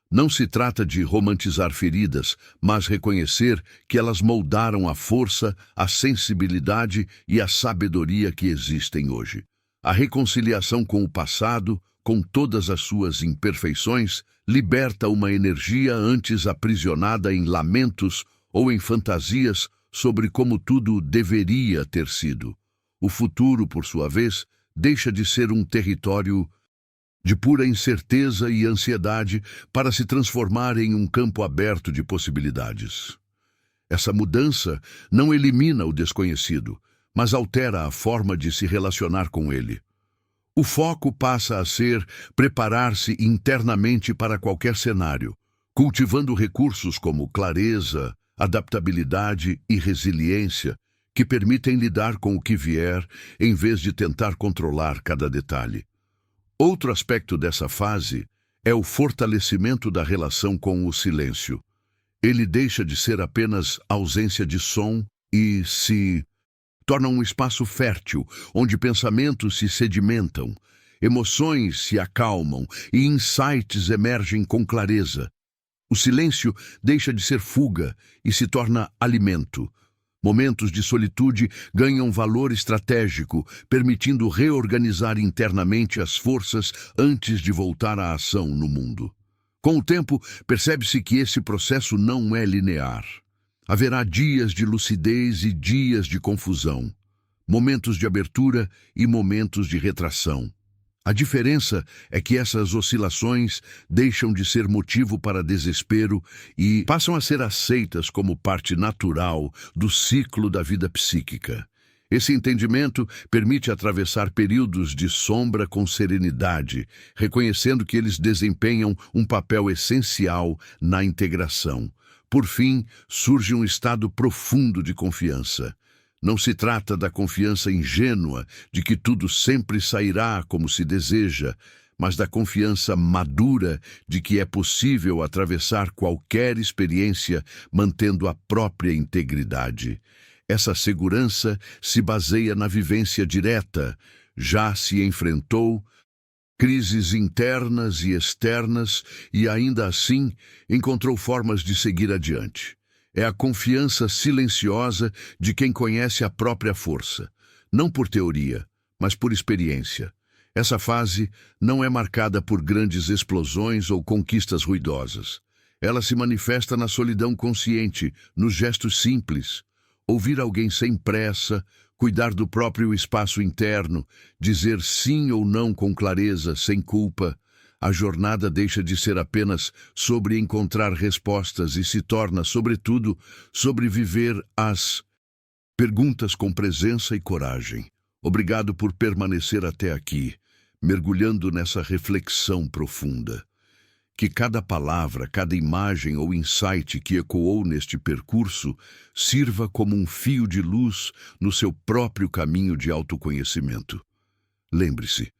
Não se trata de romantizar feridas, mas reconhecer que elas moldaram a força, a sensibilidade e a sabedoria que existem hoje. A reconciliação com o passado, com todas as suas imperfeições, liberta uma energia antes aprisionada em lamentos ou em fantasias sobre como tudo deveria ter sido. O futuro, por sua vez, deixa de ser um território de pura incerteza e ansiedade para se transformar em um campo aberto de possibilidades. Essa mudança não elimina o desconhecido, mas altera a forma de se relacionar com ele. O foco passa a ser preparar-se internamente para qualquer cenário, cultivando recursos como clareza, adaptabilidade e resiliência que permitem lidar com o que vier em vez de tentar controlar cada detalhe. Outro aspecto dessa fase é o fortalecimento da relação com o silêncio. Ele deixa de ser apenas ausência de som e se torna um espaço fértil, onde pensamentos se sedimentam, emoções se acalmam e insights emergem com clareza. O silêncio deixa de ser fuga e se torna alimento. Momentos de solitude ganham valor estratégico, permitindo reorganizar internamente as forças antes de voltar à ação no mundo. Com o tempo, percebe-se que esse processo não é linear. Haverá dias de lucidez e dias de confusão, momentos de abertura e momentos de retração. A diferença é que essas oscilações deixam de ser motivo para desespero e passam a ser aceitas como parte natural do ciclo da vida psíquica. Esse entendimento permite atravessar períodos de sombra com serenidade, reconhecendo que eles desempenham um papel essencial na integração. Por fim, surge um estado profundo de confiança. Não se trata da confiança ingênua de que tudo sempre sairá como se deseja, mas da confiança madura de que é possível atravessar qualquer experiência mantendo a própria integridade. Essa segurança se baseia na vivência direta. Já se enfrentou crises internas e externas e, ainda assim, encontrou formas de seguir adiante. É a confiança silenciosa de quem conhece a própria força, não por teoria, mas por experiência. Essa fase não é marcada por grandes explosões ou conquistas ruidosas. Ela se manifesta na solidão consciente, nos gestos simples. Ouvir alguém sem pressa, cuidar do próprio espaço interno, dizer sim ou não com clareza, sem culpa. A jornada deixa de ser apenas sobre encontrar respostas e se torna, sobretudo, sobre viver as perguntas com presença e coragem. Obrigado por permanecer até aqui, mergulhando nessa reflexão profunda. Que cada palavra, cada imagem ou insight que ecoou neste percurso sirva como um fio de luz no seu próprio caminho de autoconhecimento. Lembre-se,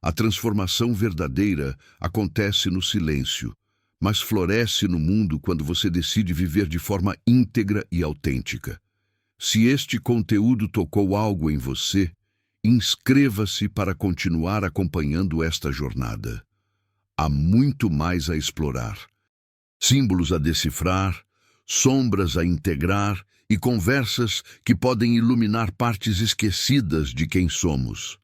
a transformação verdadeira acontece no silêncio, mas floresce no mundo quando você decide viver de forma íntegra e autêntica. Se este conteúdo tocou algo em você, inscreva-se para continuar acompanhando esta jornada. Há muito mais a explorar. Símbolos a decifrar, sombras a integrar e conversas que podem iluminar partes esquecidas de quem somos.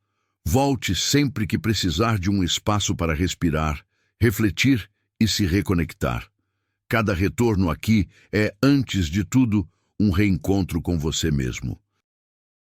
Volte sempre que precisar de um espaço para respirar, refletir e se reconectar. Cada retorno aqui é, antes de tudo, um reencontro com você mesmo.